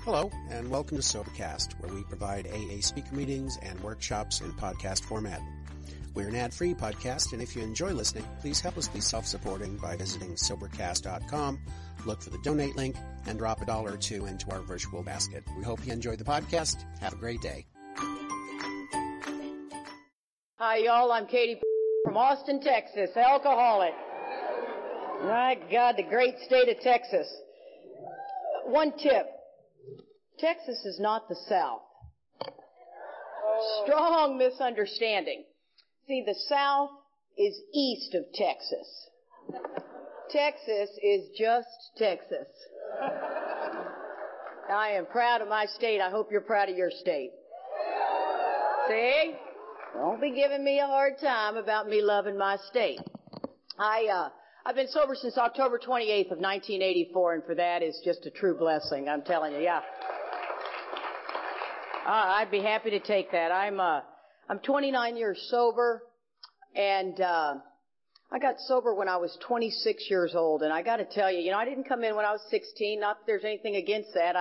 Hello, and welcome to Sobercast, where we provide AA speaker meetings and workshops in podcast format. We're an ad-free podcast, and if you enjoy listening, please help us be self-supporting by visiting Sobercast.com, look for the donate link, and drop $1 or $2 into our virtual basket. We hope you enjoy the podcast. Have a great day. Hi, y'all. I'm Katie from Austin, Texas, alcoholic. My God, the great state of Texas. One tip. Texas is not the South. Strong misunderstanding. See, the South is east of Texas. Texas is just Texas. I am proud of my state. I hope you're proud of your state. See? Don't be giving me a hard time about me loving my state. I've been sober since October 28th of 1984, and for that is just a true blessing, I'm telling you, yeah. I'd be happy to take that. I'm 29 years sober, and I got sober when I was 26 years old, and I got to tell you, I didn't come in when I was 16. Not that there's anything against that.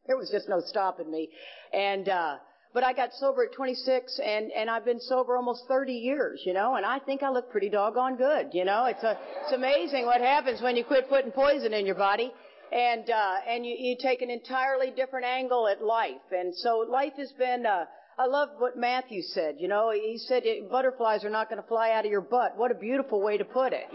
There was just no stopping me, but I got sober at 26, and I've been sober almost 30 years, and I think I look pretty doggone good, It's amazing what happens when you quit putting poison in your body. And you take an entirely different angle at life. And so life has been, I love what Matthew said, he said butterflies are not going to fly out of your butt. What a beautiful way to put it,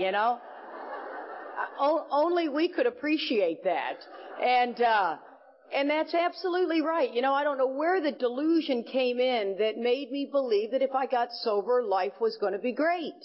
Only we could appreciate that. And that's absolutely right. I don't know where the delusion came in that made me believe that if I got sober, life was going to be great.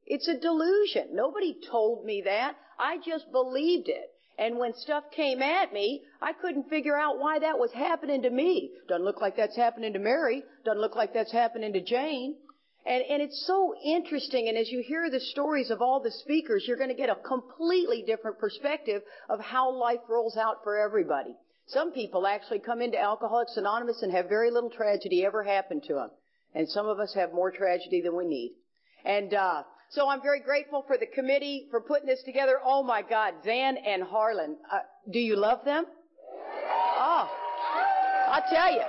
It's a delusion. Nobody told me that. I just believed it. And when stuff came at me, I couldn't figure out why that was happening to me. Doesn't look like that's happening to Mary. Doesn't look like that's happening to Jane. And it's so interesting. And as you hear the stories of all the speakers, you're going to get a completely different perspective of how life rolls out for everybody. Some people actually come into Alcoholics Anonymous and have very little tragedy ever happen to them. And some of us have more tragedy than we need. And so I'm very grateful for the committee for putting this together. Oh, my God, Zan and Harlan. Do you love them? Oh, I'll tell you.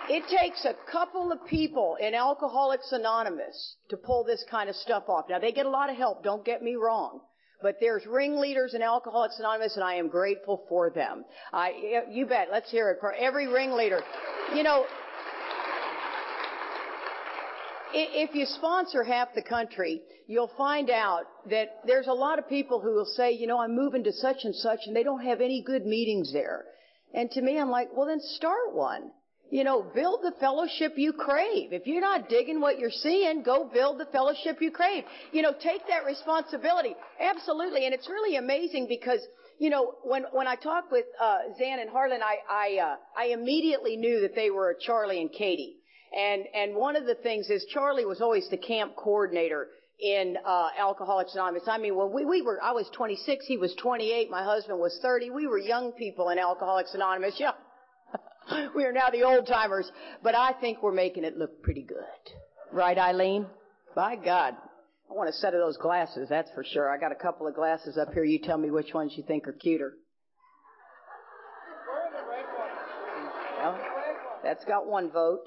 It takes a couple of people in Alcoholics Anonymous to pull this kind of stuff off. Now, they get a lot of help, don't get me wrong. But there's ringleaders in Alcoholics Anonymous, and I am grateful for them. You bet. Let's hear it for every ringleader. If you sponsor half the country, you'll find out that there's a lot of people who will say, I'm moving to such and such, and they don't have any good meetings there. And to me, I'm like, well, then start one. Build the fellowship you crave. If you're not digging what you're seeing, go build the fellowship you crave. Take that responsibility. Absolutely. And it's really amazing because, when I talked with Zan and Harlan, I immediately knew that they were Charlie and Katie. And one of the things is Charlie was always the camp coordinator in Alcoholics Anonymous. I mean, when I was 26, he was 28, my husband was 30. We were young people in Alcoholics Anonymous. Yeah. We are now the old timers, but I think we're making it look pretty good. Right, Eileen? By God. I want a set of those glasses, that's for sure. I got a couple of glasses up here. You tell me which ones you think are cuter. Well, that's got one vote.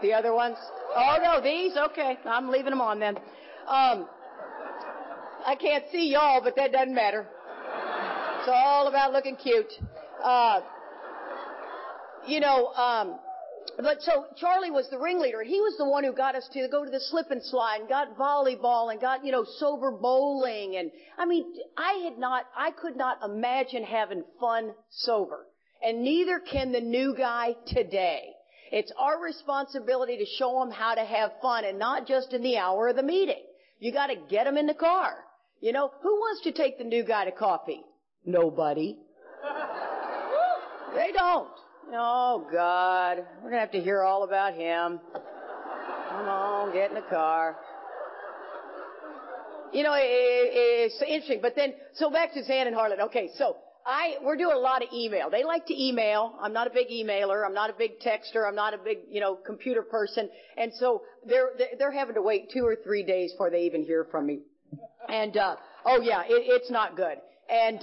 The other ones? Oh, no, these? Okay. I'm leaving them on then. I can't see y'all, but that doesn't matter. It's all about looking cute. But so Charlie was the ringleader, and he was the one who got us to go to the slip and slide and got volleyball and got, sober bowling. And I mean, I could not imagine having fun sober. And neither can the new guy today. It's our responsibility to show them how to have fun, and not just in the hour of the meeting. You got to get them in the car. Who wants to take the new guy to coffee? Nobody. They don't. Oh, God. We're going to have to hear all about him. Come on, get in the car. It's interesting. But then, so back to Zan and Harlan. Okay, so we're doing a lot of email. They like to email. I'm not a big emailer. I'm not a big texter. I'm not a big, computer person. And so they're having to wait 2 or 3 days before they even hear from me. And, it's not good. And,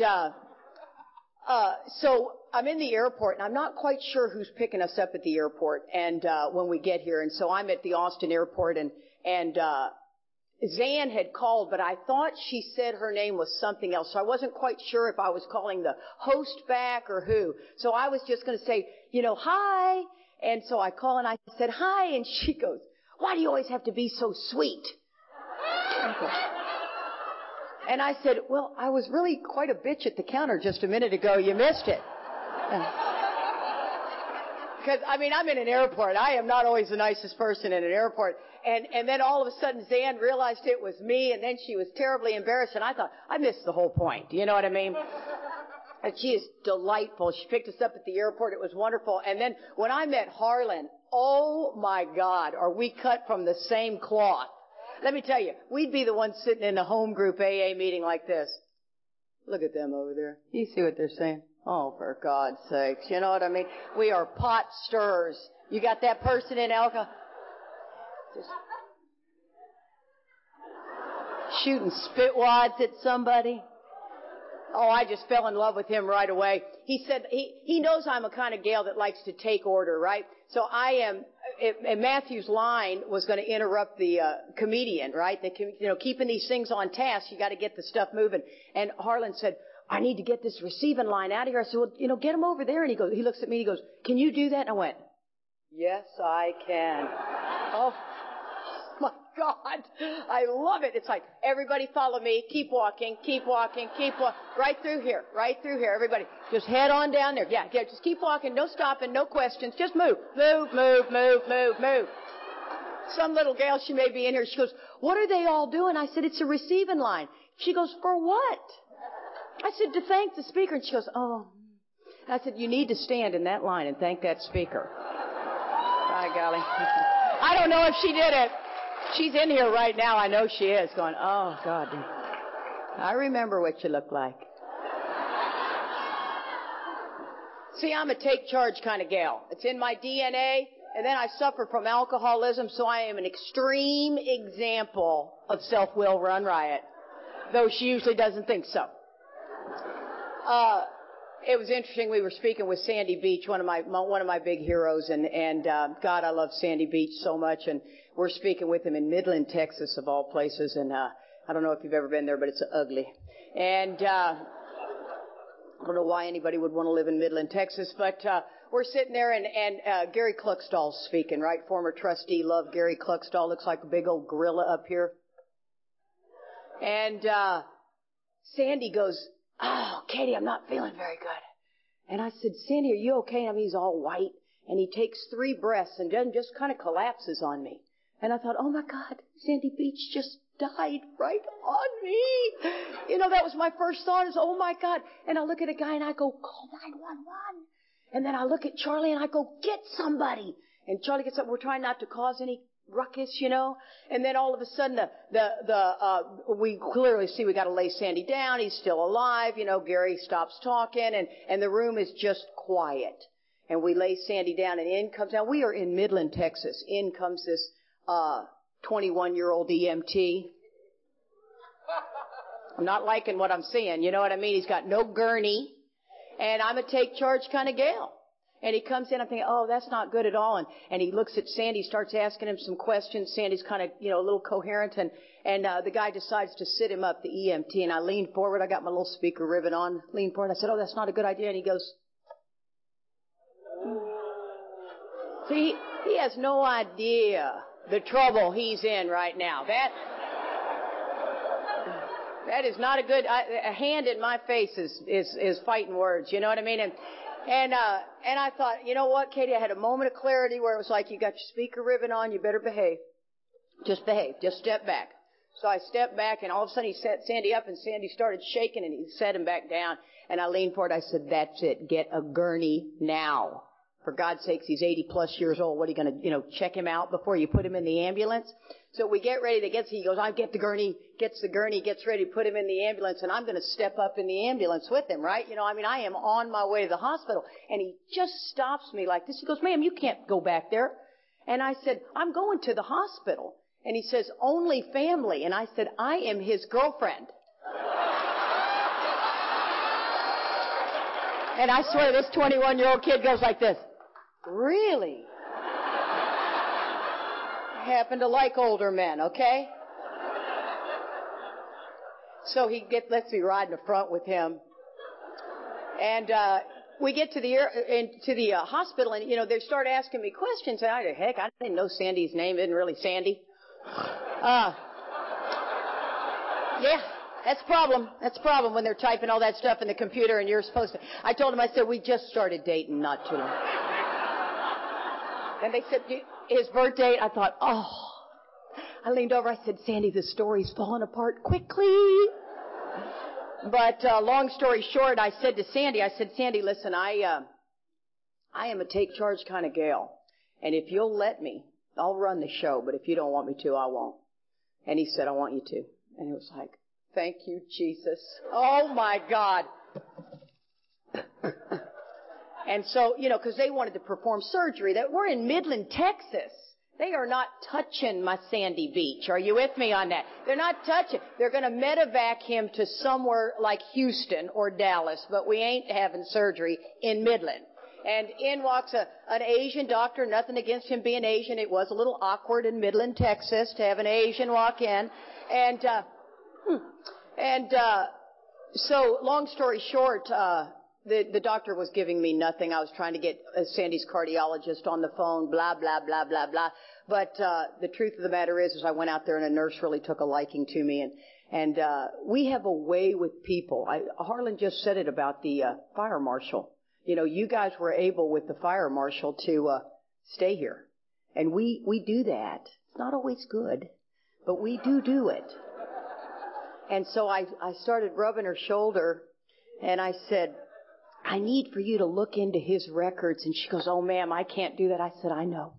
So I'm in the airport, and I'm not quite sure who's picking us up at the airport, and when we get here. And so I'm at the Austin airport, and Zan had called, but I thought she said her name was something else. So I wasn't quite sure if I was calling the host back or who. So I was just going to say, hi. And so I call and I said, hi. And she goes, why do you always have to be so sweet? And I said, well, I was really quite a bitch at the counter just a minute ago. You missed it. Because, I'm in an airport. I am not always the nicest person in an airport. And then all of a sudden, Zan realized it was me, and then she was terribly embarrassed, and I thought, I missed the whole point. You know what I mean? And she is delightful. She picked us up at the airport. It was wonderful. And then when I met Harlan, oh, my God, are we cut from the same cloth. Let me tell you, we'd be the ones sitting in a home group AA meeting like this. Look at them over there. You see what they're saying? Oh, for God's sakes. You know what I mean? We are pot stirrers. You got that person in alcohol? Just shooting spit wads at somebody. Oh, I just fell in love with him right away. He said he knows I'm a kind of gal that likes to take order, right? So I am. And Matthew's line was going to interrupt the comedian, right? Keeping these things on task, you got to get the stuff moving. And Harlan said, I need to get this receiving line out of here. I said, well, get him over there. And he looks at me and he goes, can you do that? And I went, yes, I can. Oh, my God. I love it. It's like, everybody follow me. Keep walking, keep walking, keep walking. Right through here, everybody. Just head on down there. Yeah, just keep walking. No stopping, no questions. Just move. Move, move, move, move, move. Some little gal, she may be in here. She goes, what are they all doing? I said, it's a receiving line. She goes, for what? I said, to thank the speaker. And she goes, oh. I said, you need to stand in that line and thank that speaker. By golly. I don't know if she did it. She's in here right now. I know she is going, oh, God. I remember what you look like. See, I'm a take charge kind of gal. It's in my DNA. And then I suffer from alcoholism, so I am an extreme example of self-will run riot. Though she usually doesn't think so. It was interesting. We were speaking with Sandy Beach, one of my big heroes, and God, I love Sandy Beach so much. And we're speaking with him in Midland, Texas, of all places. And I don't know if you've ever been there, but it's ugly. And I don't know why anybody would want to live in Midland, Texas, but we're sitting there, and Gary Cluckstall's speaking, right? Former trustee, love Gary Cluckstall. Looks like a big old gorilla up here. And Sandy goes, oh, Katie, I'm not feeling very good. And I said, Sandy, are you okay? And he's all white, and he takes 3 breaths and then just kind of collapses on me. And I thought, oh, my God, Sandy Beach just died right on me. That was my first thought is, oh, my God. And I look at a guy, and I go, call 911. And then I look at Charlie, and I go, get somebody. And Charlie gets up. We're trying not to cause any ruckus, and then all of a sudden we clearly see we got to lay Sandy down. He's still alive. Gary stops talking, and the room is just quiet. And we lay Sandy down, and in comes, now we are in Midland, Texas. In comes this 21-year-old EMT. I'm not liking what I'm seeing. You know what I mean? He's got no gurney, and I'm a take charge kind of gal. And he comes in, I'm thinking, oh, that's not good at all. And he looks at Sandy, starts asking him some questions. Sandy's kind of, a little coherent. And the guy decides to sit him up, the EMT. And I leaned forward. I got my little speaker ribbon on. Leaned forward. I said, oh, that's not a good idea. And he goes, see, he has no idea the trouble he's in right now. That is not a good, a hand in my face is fighting words. You know what I mean? And I thought, you know what, Katie, I had a moment of clarity where it was like, you got your speaker ribbon on, you better behave. Just behave. Just step back. So I stepped back, and all of a sudden he set Sandy up, and Sandy started shaking, and he set him back down. And I leaned forward. I said, that's it. Get a gurney now. For God's sakes, he's 80-plus years old. What are you going to, check him out before you put him in the ambulance? So we get ready to he goes, I get the gurney, gets the gurney, gets ready to put him in the ambulance, and I'm going to step up in the ambulance with him, right? I am on my way to the hospital. And he just stops me like this. He goes, ma'am, you can't go back there. And I said, I'm going to the hospital. And he says, only family. And I said, I am his girlfriend. And I swear this 21-year-old kid goes like this. Really? I happen to like older men, okay? So he lets me ride in the front with him. And we get to the hospital, and, you know, they start asking me questions. And I didn't know Sandy's name. Isn't really Sandy. Yeah, that's a problem. That's a problem when they're typing all that stuff in the computer and you're supposed to. I told him, I said, we just started dating not too long. And they said, his birth date. I thought, oh. I leaned over. I said, Sandy, the story's falling apart quickly. But long story short, I said to Sandy, Sandy, listen, I am a take charge kind of gal. And if you'll let me, I'll run the show. But if you don't want me to, I won't. And he said, I want you to. And it was like, thank you, Jesus. Oh, my God. And so, you know, because they wanted to perform surgery. That we're in Midland, Texas. They are not touching my Sandy Beach. Are you with me on that? They're not touching. They're going to medevac him to somewhere like Houston or Dallas, but we ain't having surgery in Midland. And in walks an Asian doctor. Nothing against him being Asian. It was a little awkward in Midland, Texas, to have an Asian walk in. So long story short, the doctor was giving me nothing. I was trying to get Sandy's cardiologist on the phone, blah, blah, blah, blah, blah. But the truth of the matter is I went out there and a nurse really took a liking to me. And we have a way with people. Harlan just said it about the fire marshal. You know, you guys were able with the fire marshal to stay here. And we do that. It's not always good, but we do it. And so I started rubbing her shoulder, and I said, I need for you to look into his records. And she goes, oh, ma'am, I can't do that. I said, I know.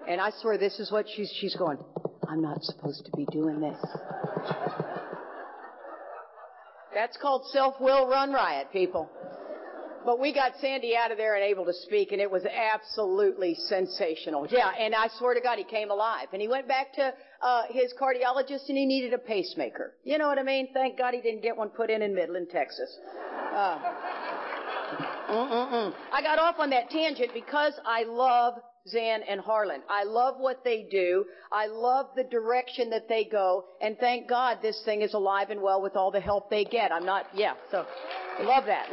And I swear this is what she's going, I'm not supposed to be doing this. That's called self-will run riot, people. But we got Sandy out of there and able to speak, and it was absolutely sensational. Yeah, and I swear to God, he came alive. And he went back to his cardiologist, and he needed a pacemaker. You know what I mean? Thank God he didn't get one put in Midland, Texas. I got off on that tangent because I love Zan and Harlan. I love what they do. I love the direction that they go. And thank God this thing is alive and well with all the help they get. So love that.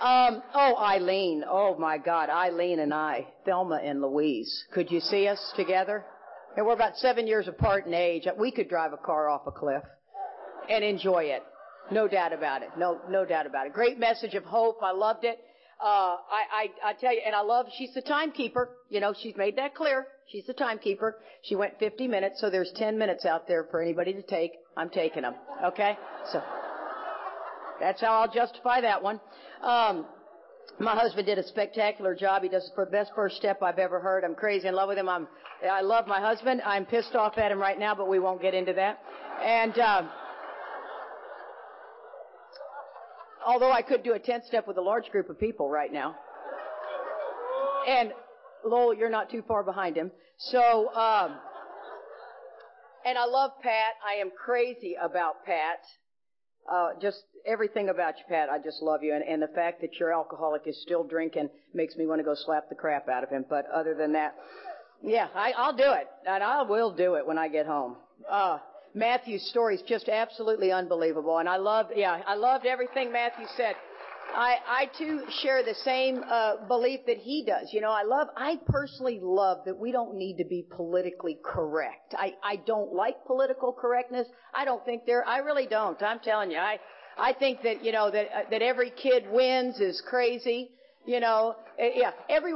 Eileen. Oh, my God. Eileen and I, Thelma and Louise. Could you see us together? And we're about 7 years apart in age. We could drive a car off a cliff and enjoy it. No doubt about it. No doubt about it. Great message of hope. I loved it. I tell you, and I love, she's the timekeeper. You know, she's made that clear. She's the timekeeper. She went 50 minutes, so there's 10 minutes out there for anybody to take. I'm taking them. Okay? So that's how I'll justify that one. My husband did a spectacular job. He does the best first step I've ever heard. I'm crazy in love with him. I love my husband. I'm pissed off at him right now, but we won't get into that. And, although I could do a 10-step with a large group of people right now. And, Lowell, you're not too far behind him. So, and I love Pat. I am crazy about Pat. Just everything about you, Pat. I just love you. And the fact that your alcoholic is still drinking makes me want to go slap the crap out of him. But other than that, yeah, I'll do it. And I will do it when I get home. Matthew's story is just absolutely unbelievable. And I loved everything Matthew said. I too share the same belief that he does. You know, I personally love that we don't need to be politically correct. I don't like political correctness. I really don't. I'm telling you. I think that, you know, that every kid wins is crazy. You know, yeah, every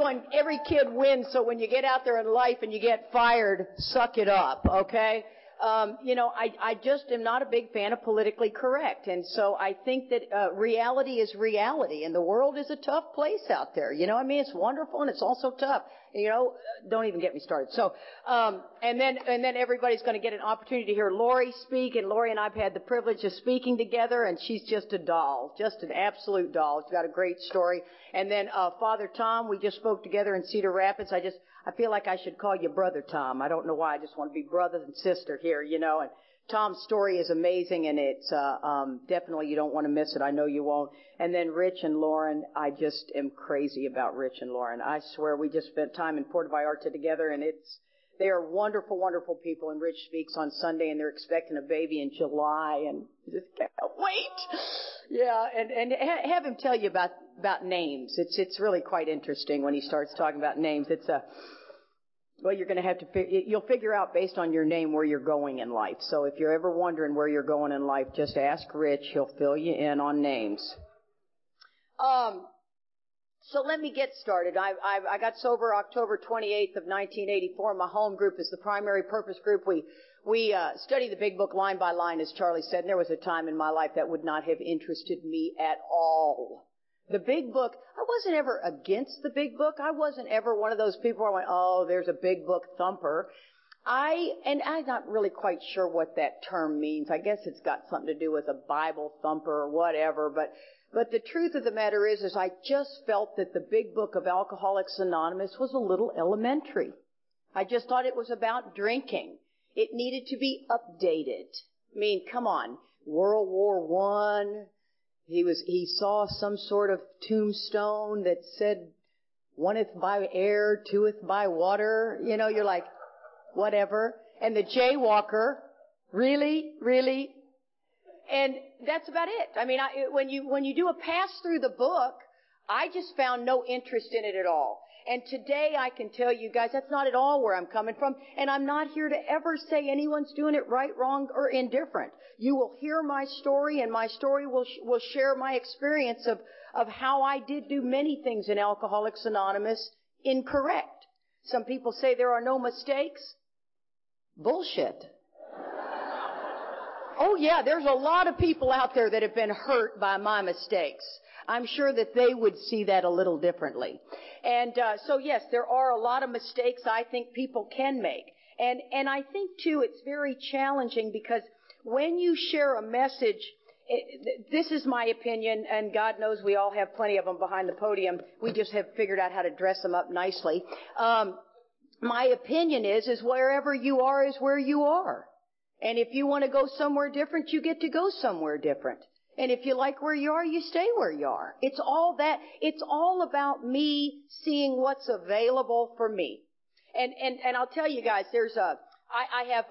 kid wins. So when you get out there in life and you get fired, suck it up, okay? I just am not a big fan of politically correct. And so I think that reality is reality, and the world is a tough place out there. It's wonderful and it's also tough. Don't even get me started. So, and then everybody's going to get an opportunity to hear Lori speak, and Lori and I've had the privilege of speaking together, and she's just a doll, just an absolute doll. She's got a great story. And then, Father Tom, we just spoke together in Cedar Rapids. I feel like I should call you Brother Tom. I don't know why. I just want to be brother and sister here, and Tom's story is amazing, and it's definitely, you don't want to miss it. I know you won't. And then Rich and Lauren, I just am crazy about Rich and Lauren. I swear, we just spent time in Puerto Vallarta together, and they are wonderful, wonderful people. And Rich speaks on Sunday, and they're expecting a baby in July, and I just can't wait. Yeah, and have him tell you about names. It's really quite interesting when he starts talking about names. Well, you're going to have to you'll figure out based on your name where you're going in life. So if you're ever wondering where you're going in life, just ask Rich. He'll fill you in on names. So let me get started. I got sober October 28th of 1984. My home group is the primary purpose group. We study the big book line by line, as Charlie said, and there was a time in my life that would not have interested me at all. The big book, I wasn't ever against the big book. I wasn't ever one of those people where I went, oh, there's a big book thumper. And I'm not really quite sure what that term means. I guess it's got something to do with a Bible thumper or whatever. But the truth of the matter is I just felt that the big book of Alcoholics Anonymous was a little elementary. I just thought it was about drinking. It needed to be updated. I mean, come on. World War I. He saw some sort of tombstone that said, oneth by air, twoeth by water. You're like, whatever. And the jaywalker, really? And that's about it. I mean, when you do a pass through the book, I just found no interest in it at all. And today I can tell you guys that's not at all where I'm coming from. And I'm not here to ever say anyone's doing it right, wrong, or indifferent. You will hear my story, and my story will share my experience of how I did do many things in Alcoholics Anonymous incorrect. Some people say there are no mistakes. Bullshit. Oh yeah, there's a lot of people out there that have been hurt by my mistakes. I'm sure that they would see that a little differently. And so yes, there are a lot of mistakes I think people can make. And I think too it's very challenging because when you share a message, this is my opinion, and God knows we all have plenty of them behind the podium. We just have figured out how to dress them up nicely. My opinion is wherever you are is where you are. And if you want to go somewhere different, you get to go somewhere different. And if you like where you are, you stay where you are. It's all that. It's all about me seeing what's available for me. And I'll tell you guys, I have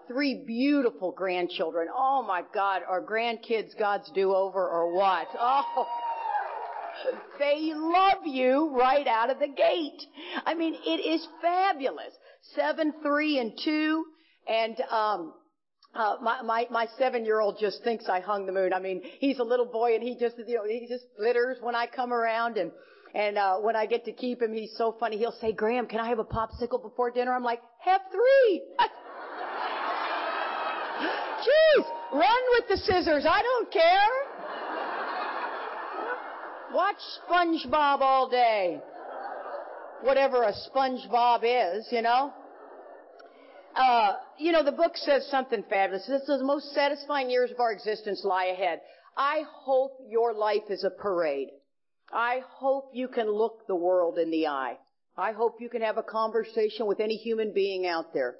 3 beautiful grandchildren. Oh my God, are grandkids God's do-over or what? Oh, they love you right out of the gate. I mean, it is fabulous. 7, 3, and 2. And my 7-year-old just thinks I hung the moon. I mean, he's a little boy and he just glitters when I come around, and when I get to keep him, he's so funny. He'll say, Graham, can I have a popsicle before dinner? I'm like, have 3. Jeez, run with the scissors. I don't care. Watch SpongeBob all day. Whatever a SpongeBob is, the book says something fabulous. It says the most satisfying years of our existence lie ahead. I hope your life is a parade. I hope you can look the world in the eye. I hope you can have a conversation with any human being out there.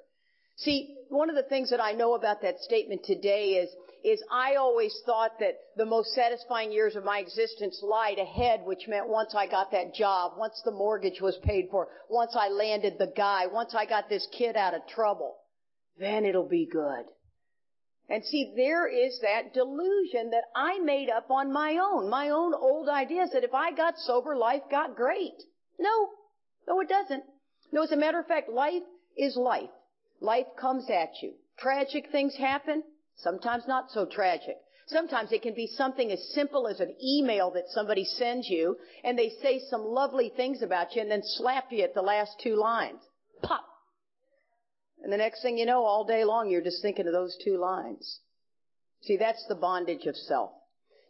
See, one of the things that I know about that statement today is I always thought that the most satisfying years of my existence lied ahead, which meant once I got that job, once the mortgage was paid for, once I landed the guy, once I got this kid out of trouble, then it'll be good. And see, there is that delusion that I made up on my own old ideas that if I got sober, life got great. No, it doesn't. No, as a matter of fact, life is life. Life comes at you. Tragic things happen. Sometimes not so tragic. Sometimes it can be something as simple as an email that somebody sends you, and they say some lovely things about you and then slap you at the last 2 lines. Pop. And the next thing you know, all day long, you're just thinking of those 2 lines. See, that's the bondage of self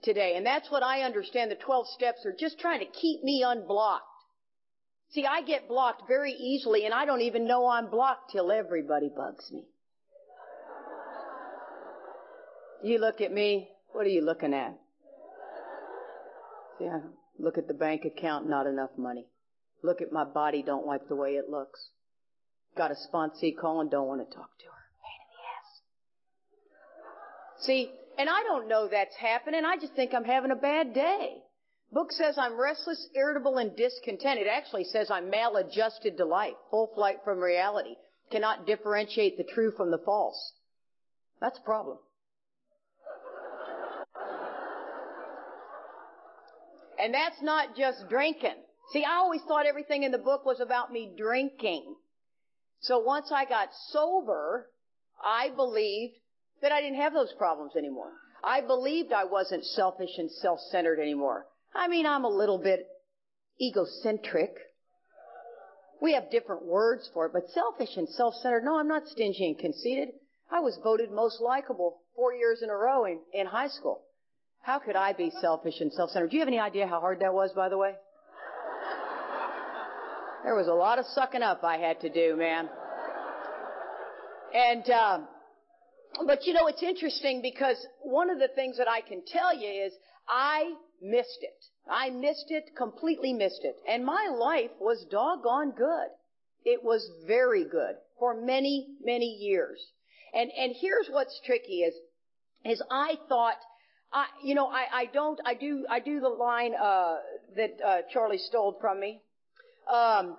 today. And that's what I understand. The 12 steps are just trying to keep me unblocked. See, I get blocked very easily, and I don't even know I'm blocked till everybody bugs me. You look at me, what are you looking at? See, I look at the bank account, not enough money. Look at my body, don't like the way it looks. Got a sponsee calling, don't want to talk to her. Pain in the ass. See, and I don't know that's happening. I just think I'm having a bad day. Book says I'm restless, irritable, and discontent. It actually says I'm maladjusted to life, full flight from reality, cannot differentiate the true from the false. That's a problem. And that's not just drinking. See, I always thought everything in the book was about me drinking. So once I got sober, I believed that I didn't have those problems anymore. I believed I wasn't selfish and self-centered anymore. I mean, I'm a little bit egocentric. We have different words for it, but selfish and self-centered, no, I'm not stingy and conceited. I was voted most likable 4 years in a row in high school. How could I be selfish and self-centered? Do you have any idea how hard that was, by the way? There was a lot of sucking up I had to do, man. And, but you know, it's interesting because one of the things that I can tell you is I missed it. I missed it, completely missed it. And my life was doggone good. It was very good for many, many years. And here's what's tricky is I thought, I do the line, that, Charlie stole from me. On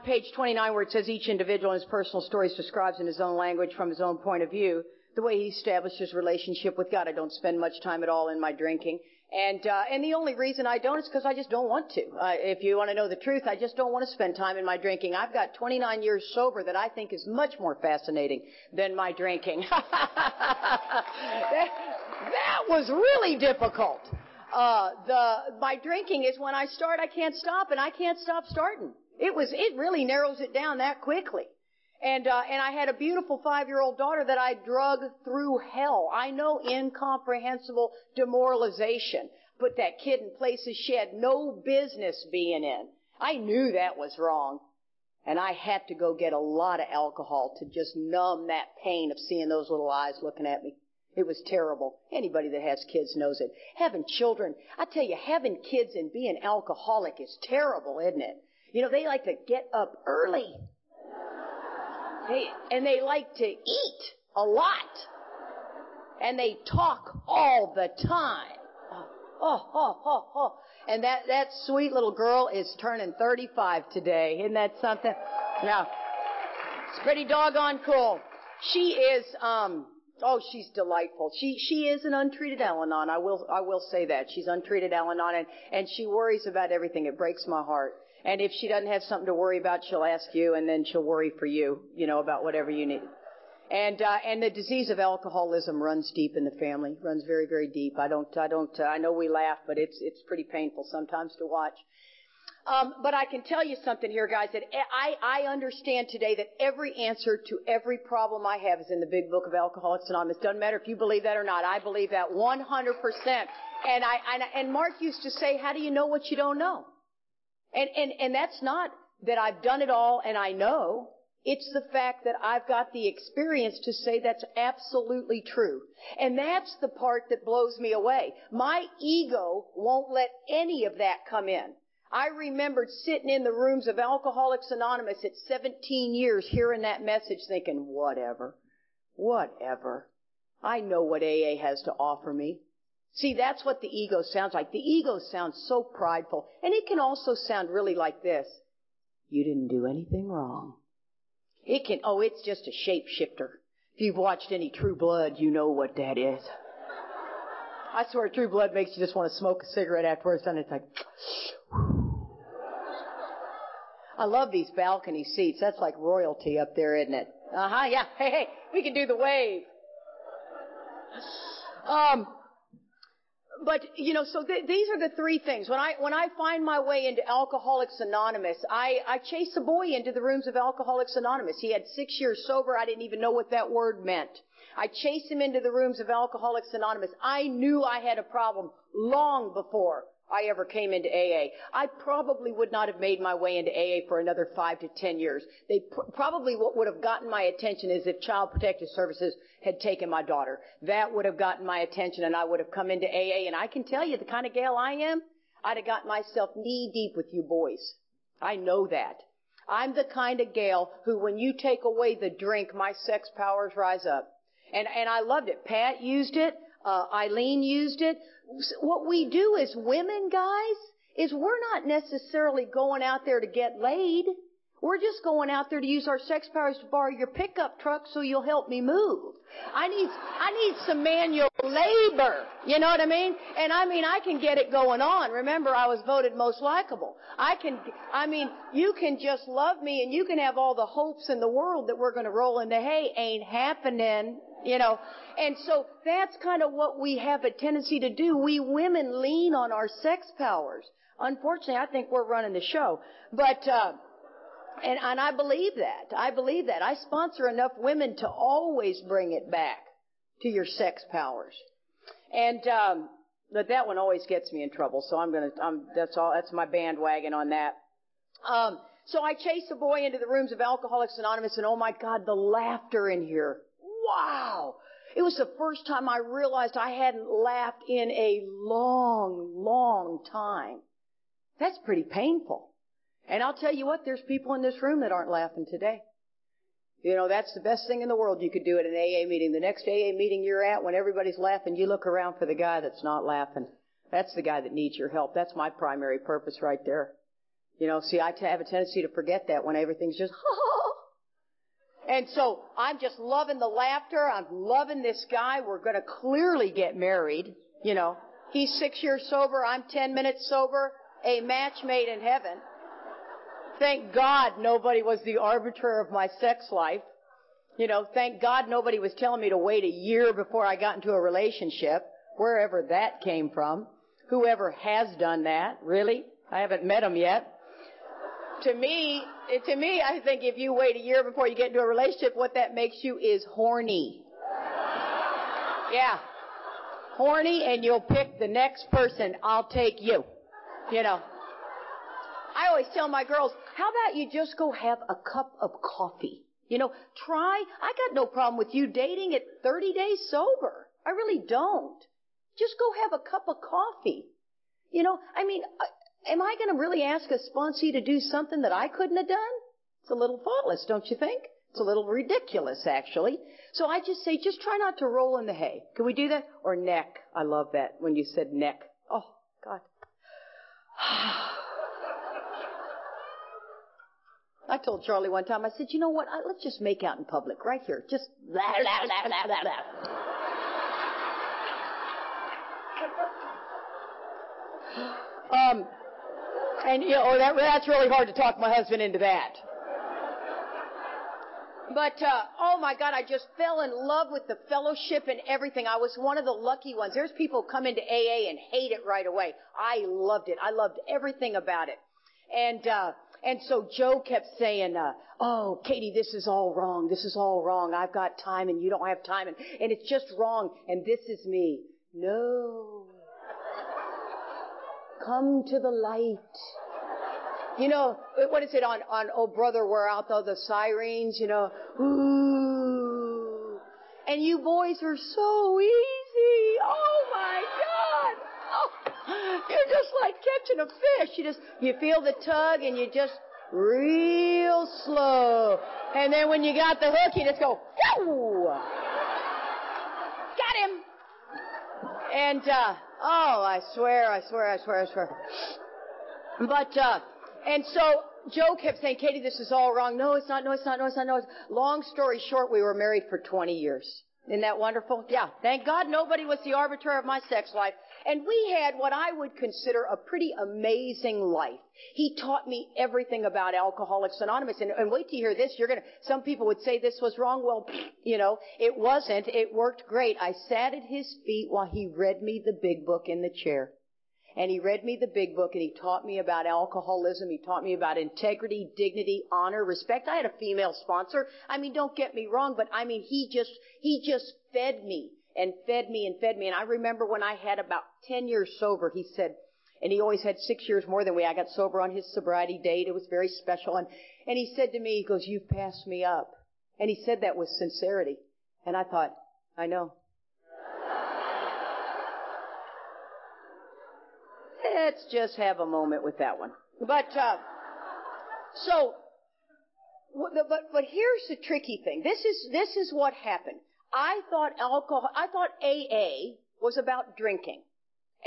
page 29 where it says each individual in his personal stories describes in his own language from his own point of view the way he established his relationship with God. I don't spend much time at all in my drinking. And the only reason I don't is because I just don't want to. If you want to know the truth, I just don't want to spend time in my drinking. I've got 29 years sober that I think is much more fascinating than my drinking. That was really difficult. My drinking is when I start, I can't stop, and I can't stop starting. It really narrows it down that quickly. And I had a beautiful 5-year-old daughter that I drug through hell. I know incomprehensible demoralization. Put that kid in places she had no business being in. I knew that was wrong. And I had to go get a lot of alcohol to just numb that pain of seeing those little eyes looking at me. It was terrible. Anybody that has kids knows it. Having children, I tell you, having kids and being alcoholic is terrible, isn't it? You know, they like to get up early. And they like to eat a lot. And they talk all the time. And that sweet little girl is turning 35 today. Isn't that something? Yeah. It's pretty doggone cool. She is, she's delightful. She is an untreated al-anon. I will say that. She's untreated al-anon, and she worries about everything. It breaks my heart. And if she doesn't have something to worry about, she'll ask you, and then she'll worry for you, about whatever you need. And the disease of alcoholism runs deep in the family, runs very, very deep. I know we laugh, but it's pretty painful sometimes to watch. But I can tell you something here, guys, that I understand today that every answer to every problem I have is in the big book of Alcoholics Anonymous. Doesn't matter if you believe that or not. I believe that 100%. And Mark used to say, how do you know what you don't know? And that's not that I've done it all and I know. It's the fact that I've got the experience to say that's absolutely true. And that's the part that blows me away. My ego won't let any of that come in. I remembered sitting in the rooms of Alcoholics Anonymous at 17 years hearing that message thinking, whatever. I know what AA has to offer me. See, that's what the ego sounds like. The ego sounds so prideful. And it can also sound really like this. You didn't do anything wrong. It's just a shapeshifter. If you've watched any True Blood, you know what that is. I swear True Blood makes you just want to smoke a cigarette afterwards, and it's like, I love these balcony seats. That's like royalty up there, isn't it? Yeah. Hey, we can do the wave. So these are the three things. When I find my way into Alcoholics Anonymous, I chase a boy into the rooms of Alcoholics Anonymous. He had 6 years sober. I didn't even know what that word meant. I chased him into the rooms of Alcoholics Anonymous. I knew I had a problem long before I ever came into AA. I probably would not have made my way into AA for another 5 to 10 years. Probably what would have gotten my attention is if Child Protective Services had taken my daughter. That would have gotten my attention, and I would have come into AA. And I can tell you, the kind of gal I am, I'd have gotten myself knee deep with you boys. I know that. I'm the kind of gal who, when you take away the drink, my sex powers rise up. And I loved it. Pat used it. Eileen used it. What we do as women, guys, is we're not necessarily going out there to get laid. We're just going out there to use our sex powers to borrow your pickup truck so you'll help me move. I need some manual labor. You know what I mean? And I can get it going on. Remember, I was voted most likable. You can just love me and you can have all the hopes in the world that we're going to roll into hay. Ain't happening. And so that's kind of what we have a tendency to do. We women lean on our sex powers. Unfortunately, I think we're running the show. But, and I believe that. I sponsor enough women to always bring it back to your sex powers. And, but that one always gets me in trouble. So that's my bandwagon on that. So I chased a boy into the rooms of Alcoholics Anonymous, and oh my God, the laughter in here. Wow! It was the first time I realized I hadn't laughed in a long, long time. That's pretty painful. And I'll tell you what, there's people in this room that aren't laughing today. That's the best thing in the world you could do at an AA meeting. The next AA meeting you're at, when everybody's laughing, you look around for the guy that's not laughing. That's the guy that needs your help. That's my primary purpose right there. See, I have a tendency to forget that when everything's just, And so I'm just loving the laughter. I'm loving this guy. We're going to clearly get married. He's 6 years sober. I'm 10 minutes sober. A match made in heaven. Thank God nobody was the arbiter of my sex life. Thank God nobody was telling me to wait a year before I got into a relationship, wherever that came from. Whoever has done that, really? I haven't met him yet. To me, I think if you wait a year before you get into a relationship, what that makes you is horny. Yeah. Horny, and you'll pick the next person. I'll take you. I always tell my girls, how about you just go have a cup of coffee? I got no problem with you dating at 30 days sober. I really don't. Just go have a cup of coffee. Am I going to really ask a sponsee to do something that I couldn't have done? It's a little thoughtless, don't you think? It's a little ridiculous, actually. So I just say, just try not to roll in the hay. Can we do that? Or neck. I love that when you said neck. Oh, God. I told Charlie one time, I said, you know what? Let's just make out in public right here. Just blah, blah, blah, blah, blah, blah. That's really hard to talk my husband into that. But, oh my God, I just fell in love with the fellowship and everything. I was one of the lucky ones. There's people who come into AA and hate it right away. I loved it. I loved everything about it. And so Joe kept saying, oh, Katie, this is all wrong. This is all wrong. I've got time and you don't have time and it's just wrong and this is me. No. Come to the light. What is it on Oh Brother, Where Art Thou, the sirens, ooh. And you boys are so easy. Oh my God. Oh, you're just like catching a fish. You feel the tug and you just real slow. And then when you got the hook, you just go, whoa. Got him. And, I swear. But, and so Joe kept saying, Katie, this is all wrong. No, it's not. Long story short, we were married for 20 years. Isn't that wonderful? Yeah. Thank God nobody was the arbiter of my sex life. And we had what I would consider a pretty amazing life. He taught me everything about Alcoholics Anonymous. And wait till you hear this. Some people would say this was wrong. Well, it wasn't. It worked great. I sat at his feet while he read me the big book in the chair. And he read me the big book, and he taught me about alcoholism. He taught me about integrity, dignity, honor, respect. I had a female sponsor. I mean, don't get me wrong, but I mean, he just fed me and fed me and fed me. And I remember when I had about 10 years sober, he said, and he always had 6 years more than me. I got sober on his sobriety date. It was very special. And he said to me, he goes, "You've passed me up." And he said that with sincerity. And I thought, I know. Let's just have a moment with that one. But here's the tricky thing. This is what happened. I thought AA was about drinking.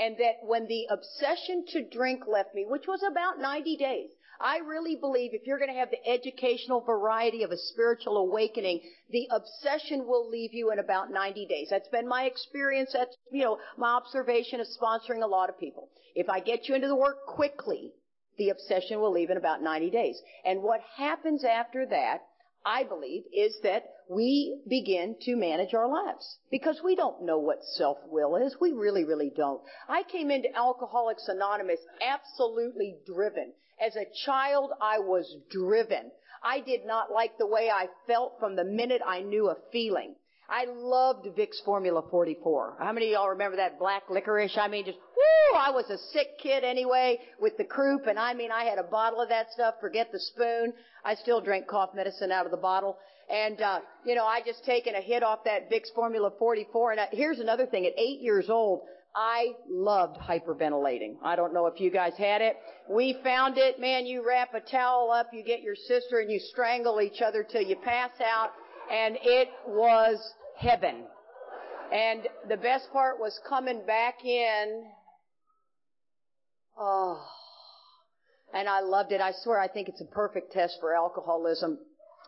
And that when the obsession to drink left me, which was about 90 days, I really believe if you're going to have the educational variety of a spiritual awakening, the obsession will leave you in about 90 days. That's been my experience. That's, my observation of sponsoring a lot of people. If I get you into the work quickly, the obsession will leave in about 90 days. And what happens after that, I believe, is that we begin to manage our lives. Because we don't know what self-will is. We really, really don't. I came into Alcoholics Anonymous absolutely driven. As a child, I was driven. I did not like the way I felt from the minute I knew a feeling. I loved Vicks Formula 44. How many of y'all remember that black licorice? I mean, I was a sick kid anyway with the croup, and I had a bottle of that stuff, forget the spoon. I still drink cough medicine out of the bottle. And, I just taken a hit off that Vicks Formula 44. And here's another thing. At 8 years old, I loved hyperventilating. I don't know if you guys had it. We found it. Man, you wrap a towel up, you get your sister, and you strangle each other till you pass out. And it was heaven. And the best part was coming back in. Oh. And I loved it. I swear, I think it's a perfect test for alcoholism.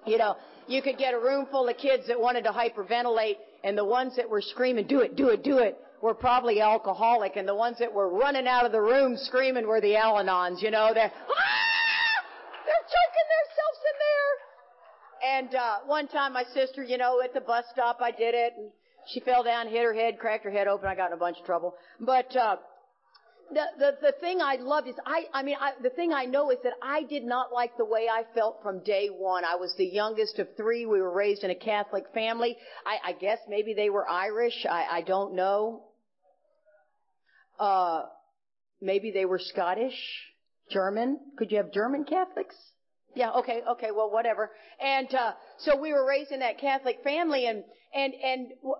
You could get a room full of kids that wanted to hyperventilate, and the ones that were screaming, "Do it, do it, do it," were probably alcoholic, and the ones that were running out of the room screaming were the al-anons. They're choking themselves in there. And one time my sister, at the bus stop, I did it, and she fell down, hit her head, cracked her head open. I got in a bunch of trouble. But the thing I loved is, the thing I know is that I did not like the way I felt from day one. I was the youngest of three. We were raised in a Catholic family. I guess maybe they were Irish. I don't know. Maybe they were Scottish, German. Could you have German Catholics? Yeah, okay, well, whatever. And so we were raised in that Catholic family, and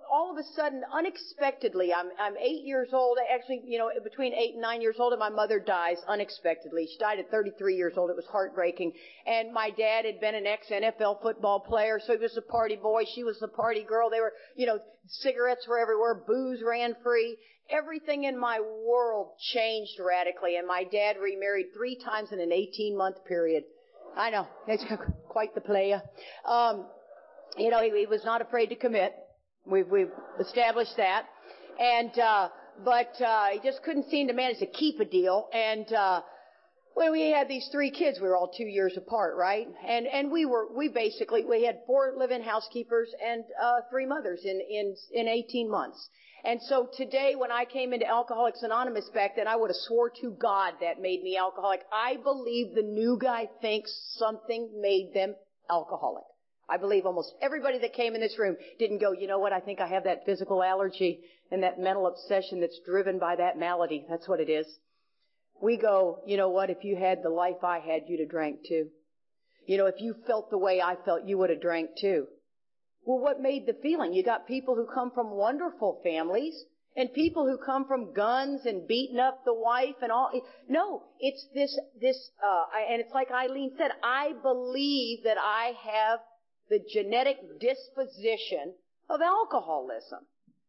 all of a sudden, unexpectedly, I'm 8 years old, actually, between 8 and 9 years old, and my mother dies unexpectedly. She died at 33 years old. It was heartbreaking. And my dad had been an ex-NFL football player, so he was the party boy. She was the party girl. They were, cigarettes were everywhere. Booze ran free. Everything in my world changed radically, and my dad remarried 3 times in an 18-month period. I know. It's quite the player. He was not afraid to commit. We've established that. And, but he just couldn't seem to manage to keep a deal. And, when we had these 3 kids, we were all 2 years apart, right? And we had 4 live-in housekeepers and, 3 mothers in 18 months. And so today, when I came into Alcoholics Anonymous back then, I would have swore to God that made me alcoholic. I believe the new guy thinks something made them alcoholic. I believe almost everybody that came in this room didn't go, "You know what, I think I have that physical allergy and that mental obsession that's driven by that malady." That's what it is. We go, "You know what, if you had the life I had, you'd have drank too. If you felt the way I felt, you would have drank too." Well, what made the feeling? You got people who come from wonderful families and people who come from guns and beating up the wife and all. No, it's and it's like Eileen said, I believe that I have the genetic disposition of alcoholism.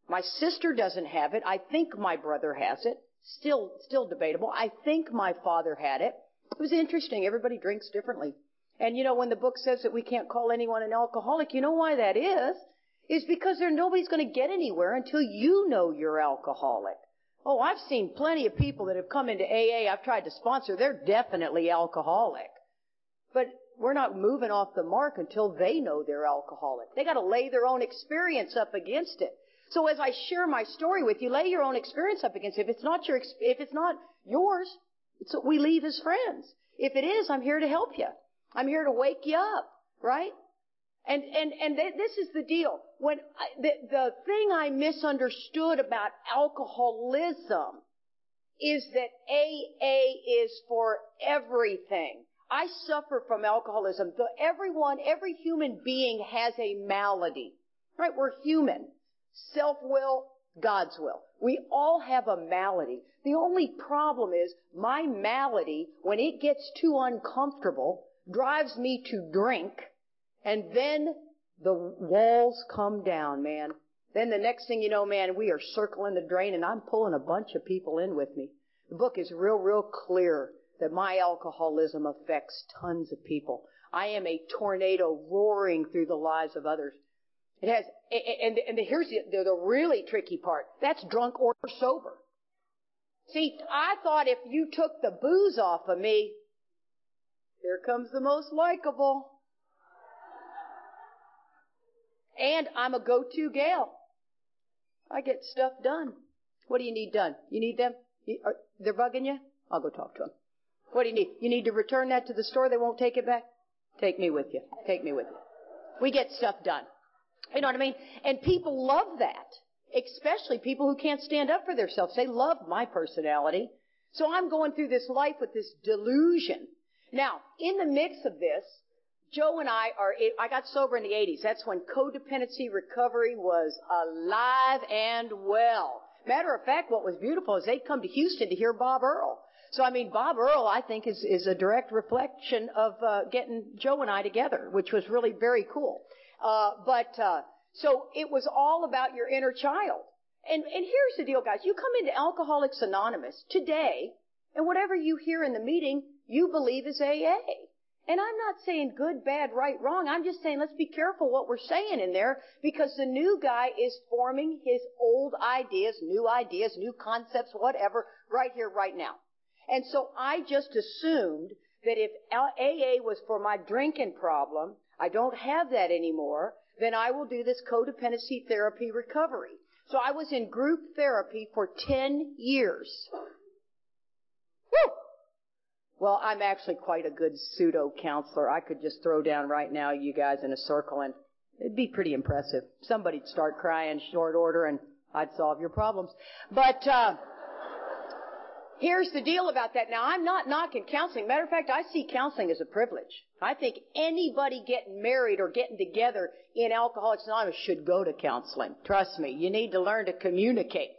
My sister doesn't have it. I think my brother has it. Still debatable. I think my father had it. It was interesting. Everybody drinks differently. And when the book says that we can't call anyone an alcoholic, you know why that is? is because nobody's going to get anywhere until you know you're alcoholic. Oh, I've seen plenty of people that have come into AA I've tried to sponsor. They're definitely alcoholic. But we're not moving off the mark until they know they're alcoholic. They got to lay their own experience up against it. So as I share my story with you, lay your own experience up against it. If it's not yours, we leave as friends. If it is, I'm here to help you. I'm here to wake you up, right? And this is the deal. When the thing I misunderstood about alcoholism is that AA is for everything. I suffer from alcoholism. Every human being has a malady, right? We're human. Self-will, God's will. We all have a malady. The only problem is my malady, when it gets too uncomfortable, drives me to drink. And then the walls come down, man. Then the next thing you know, man, we are circling the drain and I'm pulling a bunch of people in with me. The book is real clear that my alcoholism affects tons of people. I am a tornado roaring through the lives of others. It has, and here's the really tricky part. That's drunk or sober. See, I thought if you took the booze off of me, here comes the most likable. And I'm a go-to gal. I get stuff done. What do you need done? You need them? They're bugging you? I'll go talk to them. What do you need? You need to return that to the store. They won't take it back? Take me with you. Take me with you. We get stuff done. You know what I mean? And people love that. Especially people who can't stand up for themselves. They love my personality. So I'm going through this life with this delusion. Now, in the mix of this, Joe and I got sober in the 80s. That's when codependency recovery was alive and well. Matter of fact, what was beautiful is they'd come to Houston to hear Bob Earl. So, I mean, Bob Earl, I think, is a direct reflection of getting Joe and I together, which was really very cool. So it was all about your inner child. And here's the deal, guys. You come into Alcoholics Anonymous today, and whatever you hear in the meeting, you believe is AA. And I'm not saying good, bad, right, wrong. I'm just saying let's be careful what we're saying in there, because the new guy is forming his old ideas, new concepts, whatever, right here, right now. And so I just assumed that if AA was for my drinking problem, I don't have that anymore, then I will do this codependency therapy recovery. So I was in group therapy for 10 years. Woo! Well, I'm actually quite a good pseudo-counselor. I could just throw down right now you guys in a circle and it'd be pretty impressive. Somebody'd start crying short order and I'd solve your problems. But here's the deal about that. Now, I'm not knocking counseling. Matter of fact, I see counseling as a privilege. I think anybody getting married or getting together in Alcoholics Anonymous should go to counseling. Trust me, you need to learn to communicate.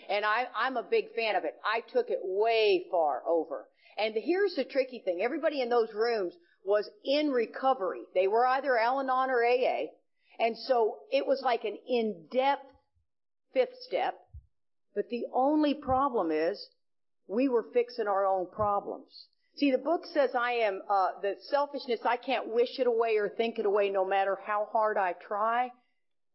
And I'm a big fan of it. I took it way far over. And here's the tricky thing. Everybody in those rooms was in recovery. They were either al-anon or AA. And so it was like an in-depth fifth step. But the only problem is we were fixing our own problems. See, the book says the selfishness, I can't wish it away or think it away no matter how hard I try.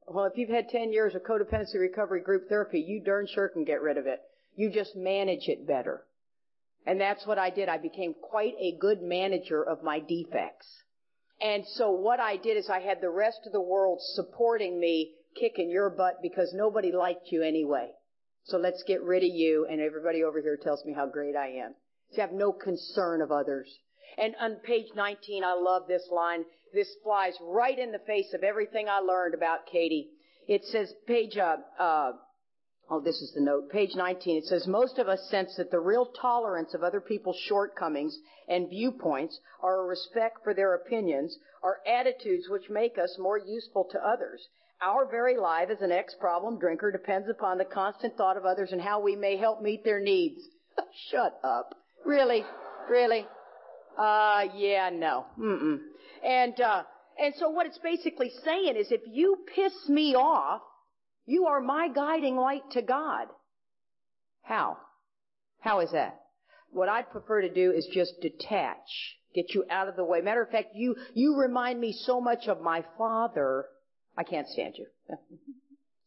Well, if you've had 10 years of codependency recovery group therapy, you darn sure can get rid of it. You just manage it better. And that's what I did. I became quite a good manager of my defects. And so what I did is I had the rest of the world supporting me, kicking your butt because nobody liked you anyway. So let's get rid of you, and everybody over here tells me how great I am. So have no concern of others. And on page 19, I love this line. This flies right in the face of everything I learned about Katie. It says, this is the note, page 19. It says, most of us sense that the real tolerance of other people's shortcomings and viewpoints are a respect for their opinions, are attitudes which make us more useful to others. Our very life as an ex-problem drinker depends upon the constant thought of others and how we may help meet their needs. Shut up. Really? Really? Yeah, no. Mm-mm. And so what it's basically saying is if you piss me off, you are my guiding light to God. How? How is that? What I'd prefer to do is just detach, get you out of the way. Matter of fact, you remind me so much of my father, I can't stand you.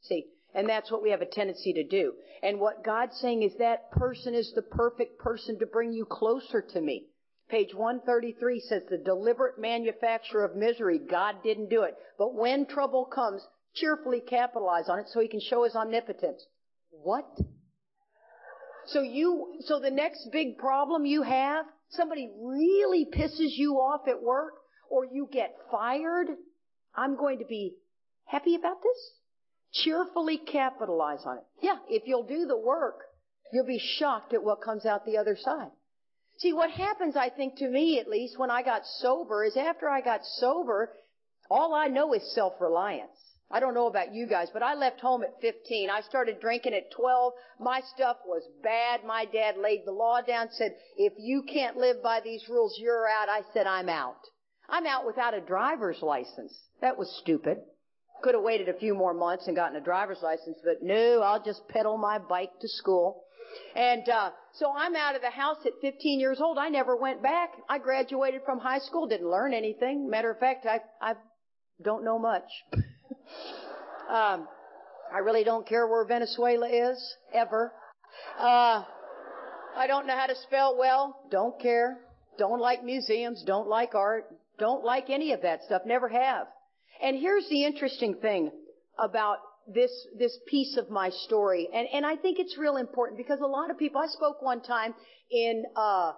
See, and that's what we have a tendency to do. And what God's saying is that person is the perfect person to bring you closer to me. Page 133 says the deliberate manufacture of misery, God didn't do it. But when trouble comes, cheerfully capitalize on it so he can show his omnipotence. What? So the next big problem you have, somebody really pisses you off at work, or you get fired, I'm going to be happy about this? Cheerfully capitalize on it. Yeah, if you'll do the work, you'll be shocked at what comes out the other side. See, what happens, I think, to me at least, when I got sober, is after I got sober, all I know is self-reliance. I don't know about you guys, but I left home at 15. I started drinking at 12. My stuff was bad. My dad laid the law down, said, if you can't live by these rules, you're out. I said, I'm out. I'm out without a driver's license. That was stupid. Could have waited a few more months and gotten a driver's license, but no, I'll just pedal my bike to school. And so I'm out of the house at 15 years old. I never went back. I graduated from high school, didn't learn anything. Matter of fact, I don't know much. I really don't care where Venezuela is, ever. I don't know how to spell well, don't care. Don't like museums, don't like art, don't like any of that stuff, never have. And here's the interesting thing about this piece of my story, and I think it's real important because a lot of people, I spoke one time in a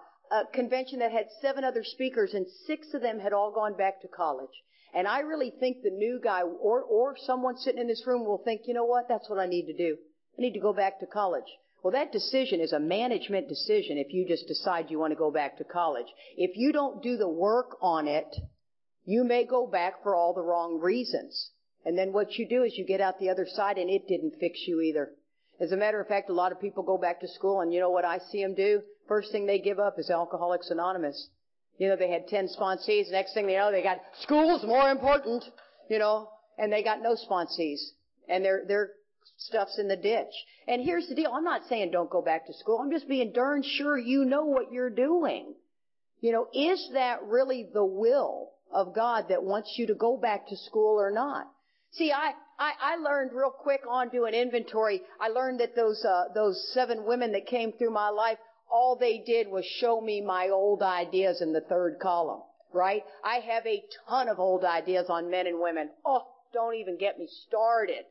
convention that had 7 other speakers, and 6 of them had all gone back to college. And I really think the new guy or someone sitting in this room will think, you know what, that's what I need to do. I need to go back to college. Well, that decision is a management decision if you just decide you want to go back to college. If you don't do the work on it, you may go back for all the wrong reasons. And then what you do is you get out the other side and it didn't fix you either. As a matter of fact, a lot of people go back to school and you know what I see them do? First thing they give up is Alcoholics Anonymous. You know, they had 10 sponsees. Next thing they know, they got school's more important, you know, and they got no sponsees. And their stuff's in the ditch. And here's the deal. I'm not saying don't go back to school. I'm just being darn sure you know what you're doing. You know, is that really the will of God that wants you to go back to school or not? See, I learned real quick on doing inventory. I learned that those 7 women that came through my life, all they did was show me my old ideas in the 3rd column, right? I have a ton of old ideas on men and women. Oh, don't even get me started.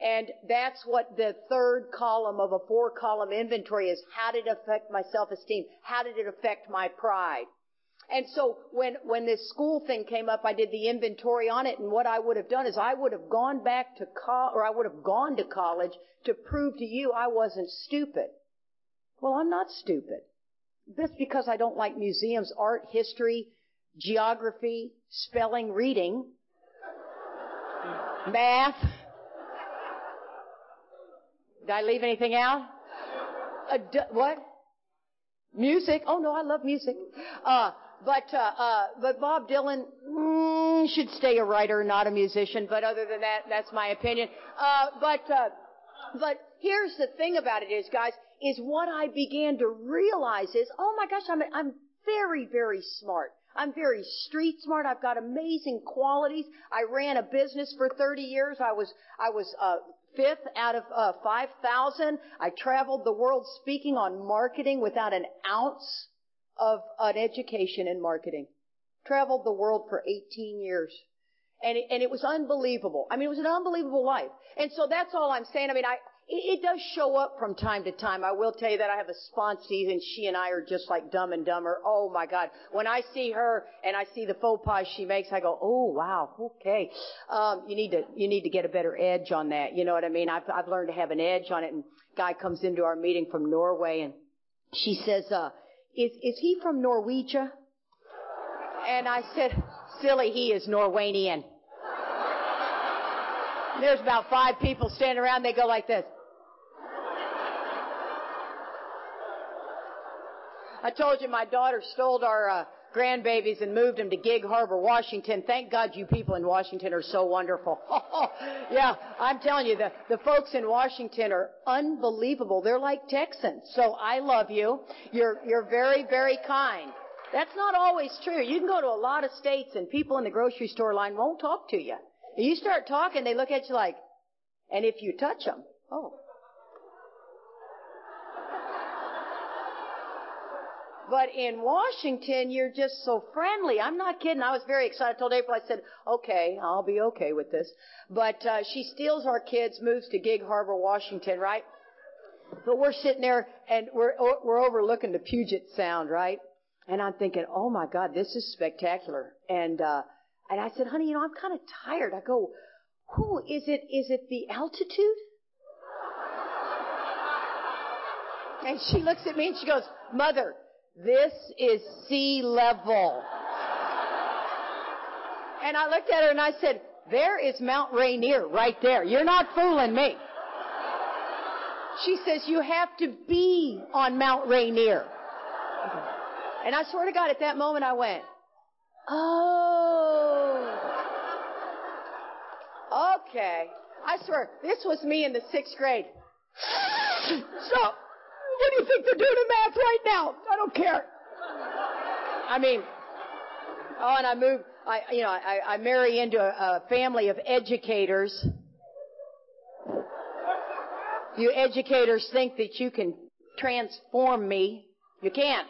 And that's what the 3rd column of a 4-column inventory is. How did it affect my self-esteem? How did it affect my pride? And so when this school thing came up, I did the inventory on it, and what I would have done is I would have gone back to I would have gone to college to prove to you I wasn't stupid. Well, I'm not stupid. Just because I don't like museums, art, history, geography, spelling, reading, math. Did I leave anything out? What? Music? Oh no, I love music. But Bob Dylan should stay a writer, not a musician. But other than that, that's my opinion. But here's the thing about it is, guys, is what I began to realize is, oh my gosh, I'm very, very smart. I'm very street smart. I've got amazing qualities. I ran a business for 30 years. I was 5th out of 5,000. I traveled the world speaking on marketing without an ounce of an education in marketing. Traveled the world for 18 years. And it was unbelievable. I mean, it was an unbelievable life. And so that's all I'm saying. I mean, it does show up from time to time. I will tell you that I have a sponsee and she and I are just like Dumb and Dumber. Oh my God. When I see her and I see the faux pas she makes, I go, oh wow, okay. You need to get a better edge on that. You know what I mean? I've learned to have an edge on it. And guy comes into our meeting from Norway and she says, is he from Norwegia? And I said, silly, he is Norwegian. There's about 5 people standing around. They go like this. I told you my daughter stole our grandbabies and moved them to Gig Harbor, Washington. Thank God you people in Washington are so wonderful. Yeah, I'm telling you, the folks in Washington are unbelievable. They're like Texans. So I love you. You're very, very kind. That's not always true. You can go to a lot of states and people in the grocery store line won't talk to you. And you start talking, they look at you like, and if you touch them, oh. But in Washington, you're just so friendly. I'm not kidding. I was very excited. I told April, I said, okay, I'll be okay with this. But she steals our kids, moves to Gig Harbor, Washington, right? But we're sitting there, and we're overlooking the Puget Sound, right? And I'm thinking, oh, my God, this is spectacular. And I said, honey, you know, I'm kind of tired. I go, is it the altitude? And she looks at me and she goes, Mother, this is sea level. And I looked at her and I said, there is Mount Rainier right there. You're not fooling me. She says, you have to be on Mount Rainier. And I swear to God, at that moment I went, oh, okay. I swear, this was me in the 6th grade. So, what do you think they're doing in math right now? I don't care. I mean, and I moved, I marry into a family of educators. You educators think that you can transform me. You can't.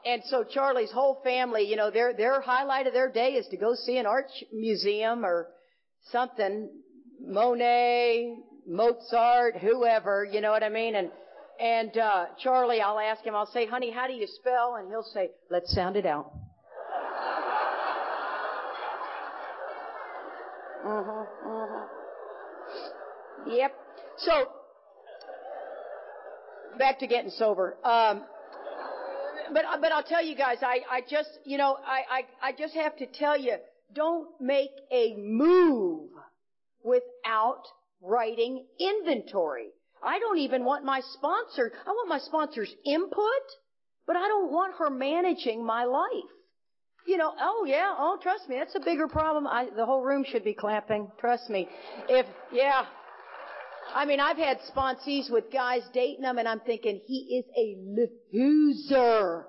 And so Charlie's whole family, you know, their highlight of their day is to go see an art museum or something. Monet, Mozart, whoever, you know what I mean? And Charlie, I'll ask him, I'll say, honey, how do you spell? And he'll say, let's sound it out. Yep. So, back to getting sober. But I'll tell you guys, I just have to tell you, don't make a move without writing inventory. I don't even want my sponsor. I want my sponsor's input, but I don't want her managing my life. You know, trust me, that's a bigger problem. The whole room should be clapping. Trust me. I mean, I've had sponsees with guys dating them, and I'm thinking, he is a loser.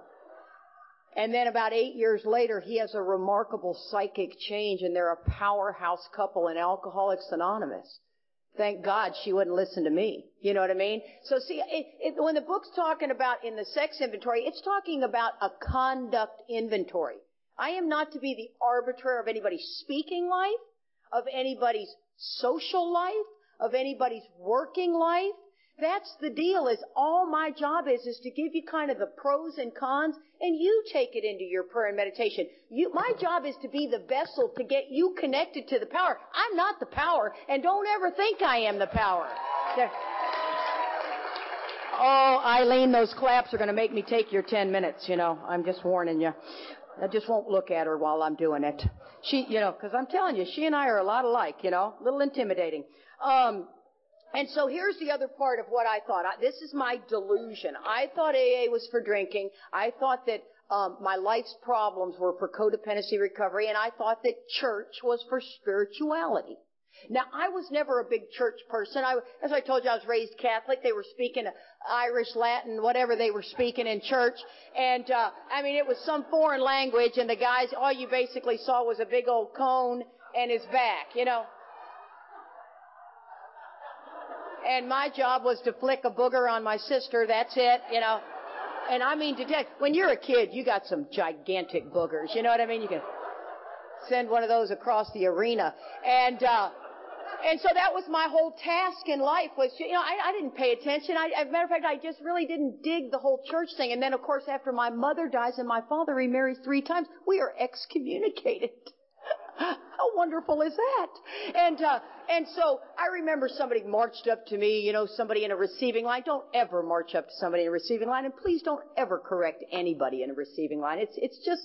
And then about 8 years later, he has a remarkable psychic change, and they're a powerhouse couple in Alcoholics Anonymous. Thank God she wouldn't listen to me. You know what I mean? So see, when the book's talking about in the sex inventory, it's talking about a conduct inventory. I am not to be the arbiter of anybody's speaking life, of anybody's social life, of anybody's working life. That's the deal, is all my job is to give you kind of the pros and cons, and you take it into your prayer and meditation. My job is to be the vessel to get you connected to the power. I'm not the power, and don't ever think I am the power. Oh, Eileen, those claps are going to make me take your 10 minutes, you know. I'm just warning you. I just won't look at her while I'm doing it. Because I'm telling you, she and I are a lot alike, you know, a little intimidating. And so here's the other part of what I thought. This is my delusion. I thought AA was for drinking. I thought that my life's problems were for codependency recovery, and I thought that church was for spirituality. Now, I was never a big church person. As I told you, I was raised Catholic. They were speaking Irish, Latin, whatever they were speaking in church. And, it was some foreign language, and the guys, all you basically saw was a big old cone and his back, you know. And my job was to flick a booger on my sister. That's it, you know. And I mean, when you're a kid, you got some gigantic boogers. You know what I mean? You can send one of those across the arena. And so that was my whole task in life was, you know, I didn't pay attention. As a matter of fact, I just really didn't dig the whole church thing. And then, of course, after my mother dies and my father remarries 3 times, we are excommunicated. How wonderful is that? And so I remember somebody marched up to me, you know, somebody in a receiving line. Don't ever march up to somebody in a receiving line, and please don't ever correct anybody in a receiving line. It's just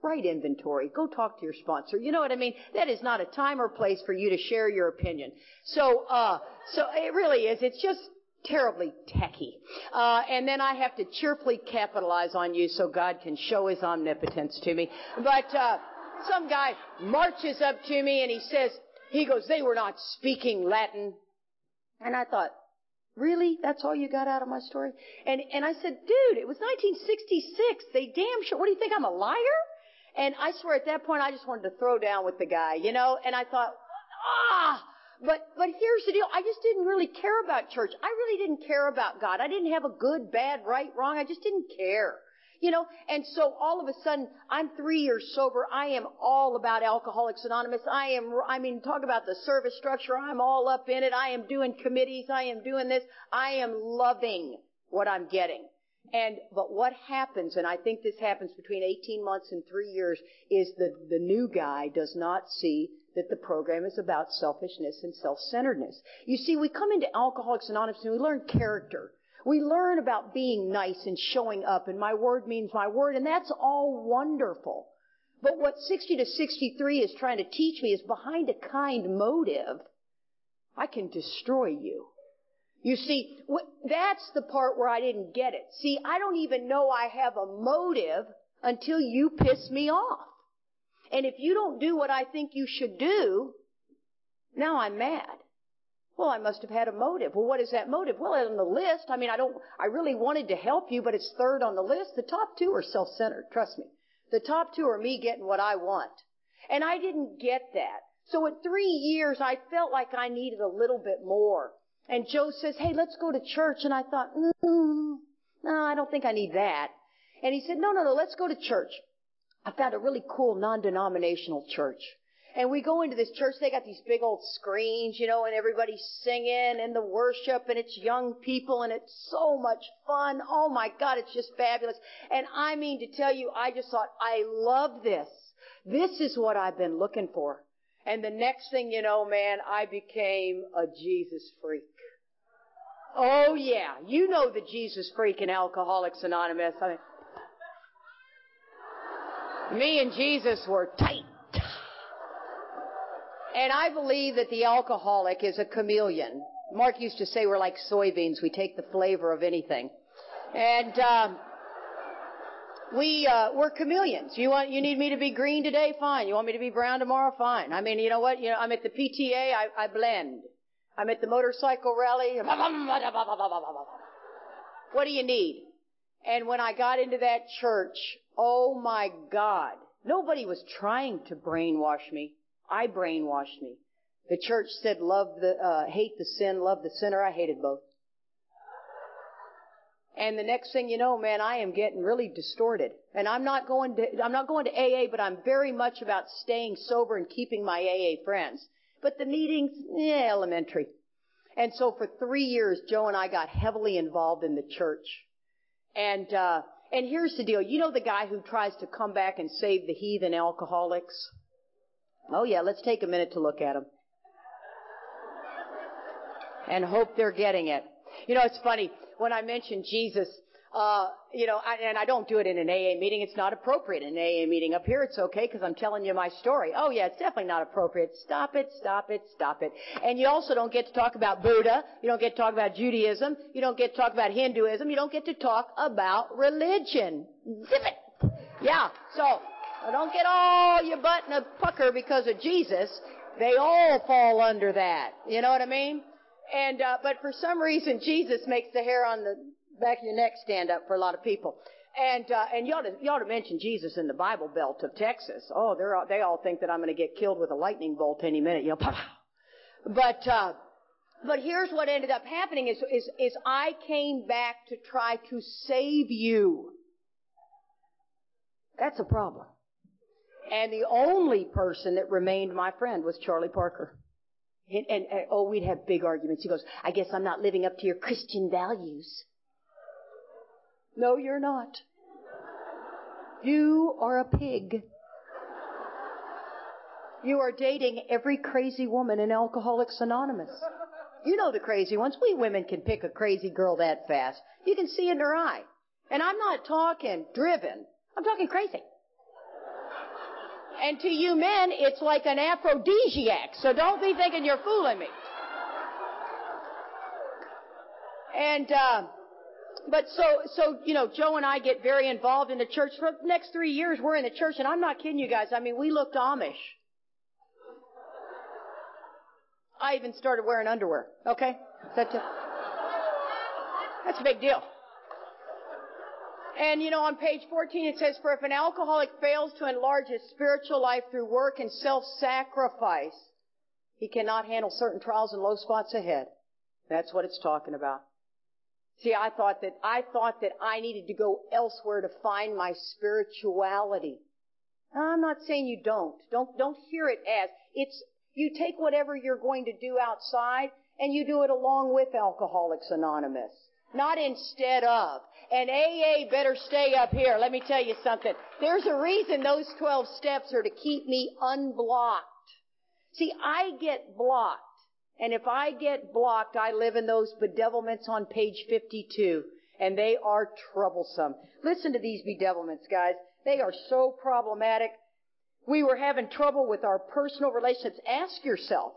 write inventory. Go talk to your sponsor. You know what I mean? That is not a time or place for you to share your opinion. So it really is. It's just terribly tacky. And then I have to cheerfully capitalize on you so God can show his omnipotence to me. But some guy marches up to me and he goes, they were not speaking Latin. And I thought, really? That's all you got out of my story? And I said, dude, it was 1966. They damn sure. What do you think? I'm a liar? And I swear at that point I just wanted to throw down with the guy, and I thought, but here's the deal. I just didn't really care about church. I really didn't care about God. I didn't have a good, bad, right, wrong. I just didn't care. And so all of a sudden, I'm 3 years sober. I am all about Alcoholics Anonymous. Talk about the service structure. I'm all up in it. I am doing committees. I am doing this. I am loving what I'm getting. But what happens, and I think this happens between 18 months and 3 years, is the new guy does not see that the program is about selfishness and self-centeredness. You see, we come into Alcoholics Anonymous and we learn character. We learn about being nice and showing up, and my word means my word, and that's all wonderful. But what 60 to 63 is trying to teach me is behind a kind motive, I can destroy you. You see, that's the part where I didn't get it. See, I don't even know I have a motive until you piss me off. And if you don't do what I think you should do, now I'm mad. Well, I must have had a motive. Well, what is that motive? Well, on the list, I really wanted to help you, but it's third on the list. The top two are self-centered, trust me. The top two are me getting what I want. And I didn't get that. So at 3 years, I felt like I needed a little bit more. And Joe says, hey, let's go to church. And I thought, no, I don't think I need that. And he said, no, let's go to church. I found a really cool non-denominational church. And we go into this church, they got these big old screens, and everybody's singing and the worship, and it's young people, and it's so much fun. Oh my God, it's just fabulous. And I mean to tell you, I just thought, I love this. This is what I've been looking for. And the next thing you know, man, I became a Jesus freak. Oh yeah, you know the Jesus freak in Alcoholics Anonymous. Me and Jesus were tight. And I believe that the alcoholic is a chameleon. Mark used to say we're like soybeans. We take the flavor of anything. And we're chameleons. You need me to be green today? Fine. You want me to be brown tomorrow? Fine. You know what? I'm at the PTA, I blend. I'm at the motorcycle rally. What do you need? And when I got into that church, oh my God, nobody was trying to brainwash me. I brainwashed me. The church said, hate the sin, love the sinner. I hated both. And the next thing you know, man, I am getting really distorted. And I'm not going to AA, but I'm very much about staying sober and keeping my AA friends. But the meetings, elementary. And so for 3 years, Joe and I got heavily involved in the church. And here's the deal. You know the guy who tries to come back and save the heathen alcoholics? Oh yeah, let's take a minute to look at them. And hope they're getting it. It's funny. When I mention Jesus, and I don't do it in an AA meeting. It's not appropriate in an AA meeting. Up here it's okay because I'm telling you my story. Oh yeah, it's definitely not appropriate. Stop it. And you also don't get to talk about Buddha. You don't get to talk about Judaism. You don't get to talk about Hinduism. You don't get to talk about religion. Zip it. Yeah, so don't get all your butt in a pucker because of Jesus. They all fall under that. You know what I mean? And but for some reason, Jesus makes the hair on the back of your neck stand up for a lot of people. And you ought to mention Jesus in the Bible Belt of Texas. Oh, they all think that I'm going to get killed with a lightning bolt any minute. But here's what ended up happening is I came back to try to save you. That's a problem. And the only person that remained my friend was Charlie Parker. And we'd have big arguments. He goes, I guess I'm not living up to your Christian values. No, you're not. You are a pig. You are dating every crazy woman in Alcoholics Anonymous. You know the crazy ones. We women can pick a crazy girl that fast. You can see in her eye. And I'm not talking driven. I'm talking crazy. And to you men, it's like an aphrodisiac. So don't be thinking you're fooling me. And, but so, Joe and I get very involved in the church. For the next 3 years, we're in the church, and I'm not kidding you guys. We looked Amish. I even started wearing underwear. Okay? That's a big deal. And, on page 14 it says, for if an alcoholic fails to enlarge his spiritual life through work and self-sacrifice, he cannot handle certain trials and low spots ahead. That's what it's talking about. See, I thought that I needed to go elsewhere to find my spirituality. Now, I'm not saying you don't. Don't hear it as you take whatever you're going to do outside and you do it along with Alcoholics Anonymous. Not instead of. And AA better stay up here. Let me tell you something. There's a reason those 12 steps are to keep me unblocked. See, I get blocked. And if I get blocked, I live in those bedevilments on page 52. And they are troublesome. Listen to these bedevilments, guys. They are so problematic. We were having trouble with our personal relationships. Ask yourself,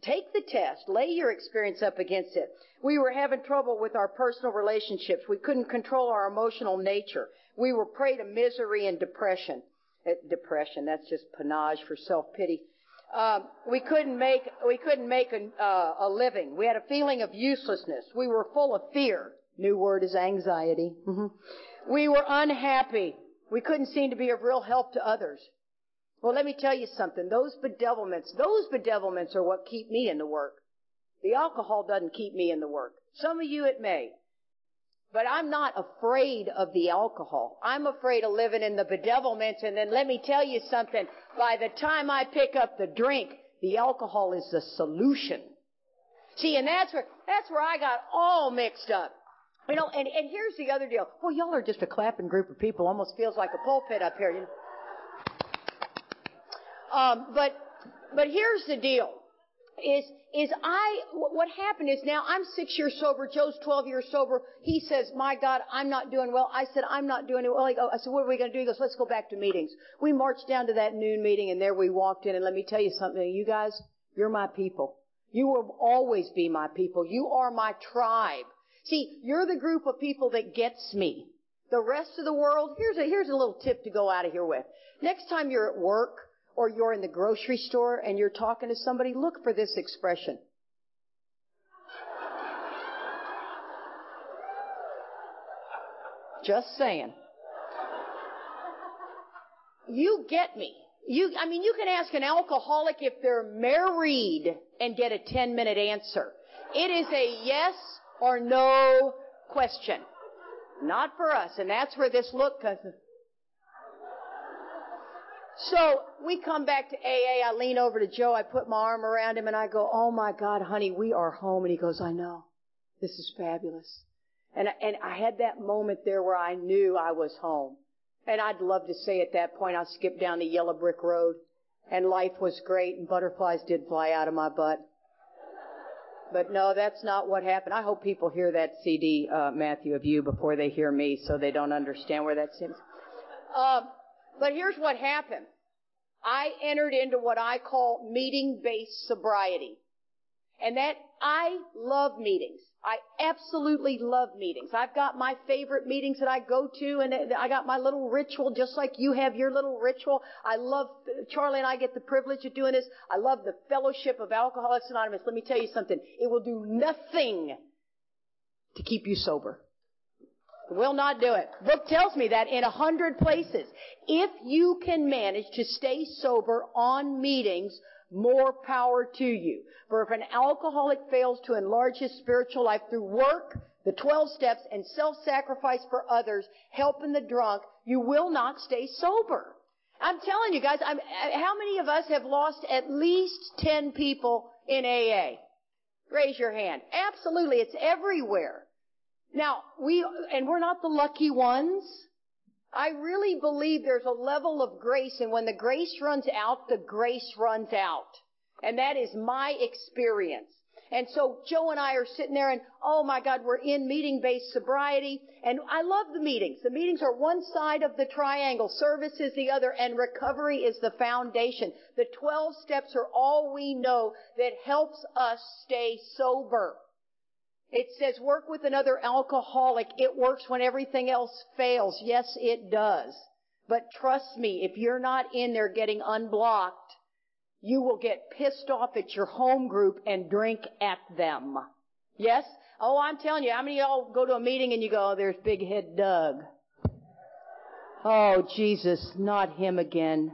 take the test. Lay your experience up against it. We were having trouble with our personal relationships. We couldn't control our emotional nature. We were prey to misery and depression. Depression, that's just panache for self-pity. We couldn't make a living. We had a feeling of uselessness. We were full of fear. New word is anxiety. We were unhappy. We couldn't seem to be of real help to others. Well, let me tell you something. Those bedevilments are what keep me in the work. The alcohol doesn't keep me in the work. Some of you it may. But I'm not afraid of the alcohol. I'm afraid of living in the bedevilments. And then let me tell you something. By the time I pick up the drink, the alcohol is the solution. See, and that's where I got all mixed up. And here's the other deal. Well, y'all are just a clapping group of people. Almost feels like a pulpit up here. But here's the deal. What happened is now I'm 6 years sober. Joe's 12 years sober. He says, my God, I'm not doing well. I said, I'm not doing well. I said, what are we going to do? He goes, let's go back to meetings. We marched down to that noon meeting and there we walked in. And let me tell you something. You guys, you're my people. You will always be my people. You are my tribe. See, you're the group of people that gets me. The rest of the world, here's a little tip to go out of here with. Next time you're at work or you're in the grocery store and you're talking to somebody, look for this expression. Just saying. You get me. You can ask an alcoholic if they're married and get a 10-minute answer. It is a yes or no question. Not for us. And that's where this look comes. So we come back to AA. I lean over to Joe. I put my arm around him and I go, oh my God, honey, we are home. And he goes, I know. This is fabulous. And I had that moment there where I knew I was home. And I'd love to say at that point I skipped down the yellow brick road and life was great and butterflies did fly out of my butt. But no, that's not what happened. I hope people hear that CD, Matthew, of you before they hear me so they don't understand where that seems. But here's what happened. I entered into what I call meeting-based sobriety. And that I love meetings. I absolutely love meetings. I've got my favorite meetings that I go to, and I got my little ritual, just like you have your little ritual. I love, Charlie and I get the privilege of doing this. I love the fellowship of Alcoholics Anonymous. Let me tell you something. It will do nothing to keep you sober. It will not do it. The book tells me that in 100 places. If you can manage to stay sober on meetings, more power to you. For if an alcoholic fails to enlarge his spiritual life through work, the 12 steps, and self-sacrifice for others, helping the drunk, you will not stay sober. I'm telling you guys, how many of us have lost at least 10 people in AA? Raise your hand. Absolutely, it's everywhere. Now, we're not the lucky ones. I really believe there's a level of grace, and when the grace runs out, the grace runs out. And that is my experience. And so Joe and I are sitting there and, oh my God, we're in meeting-based sobriety. And I love the meetings. The meetings are one side of the triangle. Service is the other, and recovery is the foundation. The 12 steps are all we know that helps us stay sober. It says work with another alcoholic. It works when everything else fails. Yes, it does. But trust me, if you're not in there getting unblocked, you will get pissed off at your home group and drink at them. Yes? Oh, I'm telling you, how many of y'all go to a meeting and you go, oh, there's Big Head Doug. Oh, Jesus, not him again.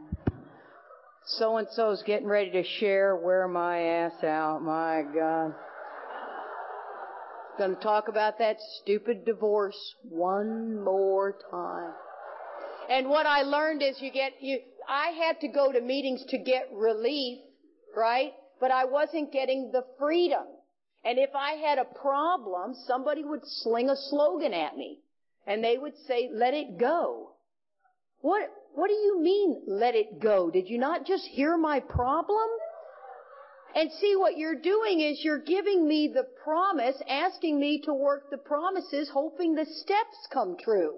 So-and-so's getting ready to share, wear my ass out, my God. Going to talk about that stupid divorce one more time. And what I learned is I had to go to meetings to get relief, right? But I wasn't getting the freedom. And if I had a problem, somebody would sling a slogan at me. And they would say, let it go. What do you mean, let it go? Did you not just hear my problem? And see, what you're doing is you're giving me the promise, asking me to work the promises, hoping the steps come true.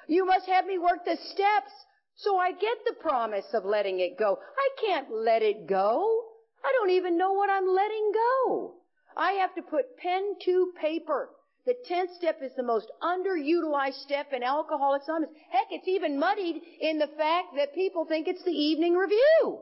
You must have me work the steps so I get the promise of letting it go. I can't let it go. I don't even know what I'm letting go. I have to put pen to paper. The 10th step is the most underutilized step in Alcoholics Anonymous. Heck, it's even muddied in the fact that people think it's the evening review.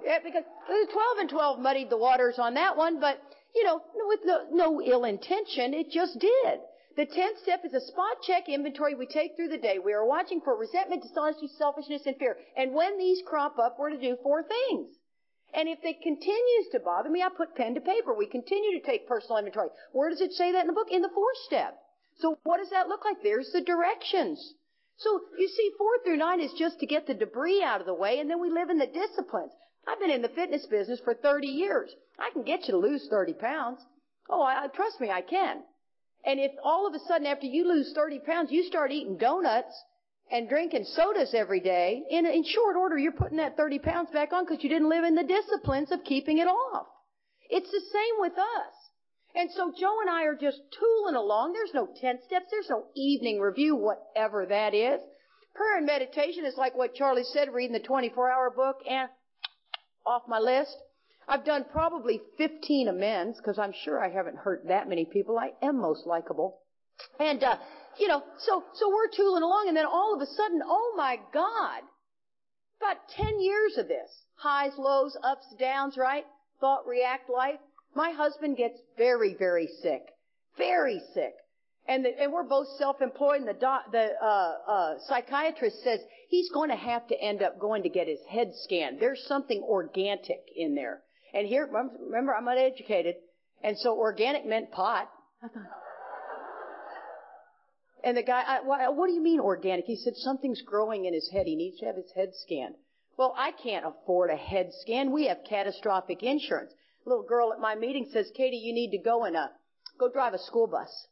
Yeah, because 12 and 12 muddied the waters on that one, but, with no ill intention, it just did. The 10th step is a spot check inventory we take through the day. We are watching for resentment, dishonesty, selfishness, and fear. And when these crop up, we're to do 4 things. And if it continues to bother me, I put pen to paper. We continue to take personal inventory. Where does it say that in the book? In the 4th step. So what does that look like? There's the directions. So you see, 4 through 9 is just to get the debris out of the way, and then we live in the disciplines. I've been in the fitness business for 30 years. I can get you to lose 30 pounds. Oh, trust me, I can. And if all of a sudden after you lose 30 pounds, you start eating donuts and drinking sodas every day, in short order, you're putting that 30 pounds back on because you didn't live in the disciplines of keeping it off. It's the same with us. And so Joe and I are just tooling along. There's no 10 steps. There's no evening review, whatever that is. Prayer and meditation is like what Charlie said, reading the 24-hour book, and off my list. I've done probably 15 amends because I'm sure I haven't hurt that many people. I am most likable. And, so we're tooling along, and then all of a sudden, oh my God, about 10 years of this. Highs, lows, ups, downs, right? Thought, react, life. My husband gets very, very sick. Very sick. And we're both self-employed, and the psychiatrist says he's going to have to end up going to get his head scanned. There's something organic in there. And here, remember, I'm uneducated, and so organic meant pot. I thought, and the guy, what do you mean organic? He said something's growing in his head. He needs to have his head scanned. Well, I can't afford a head scan. We have catastrophic insurance. A little girl at my meeting says, Katie, you need to go go drive a school bus.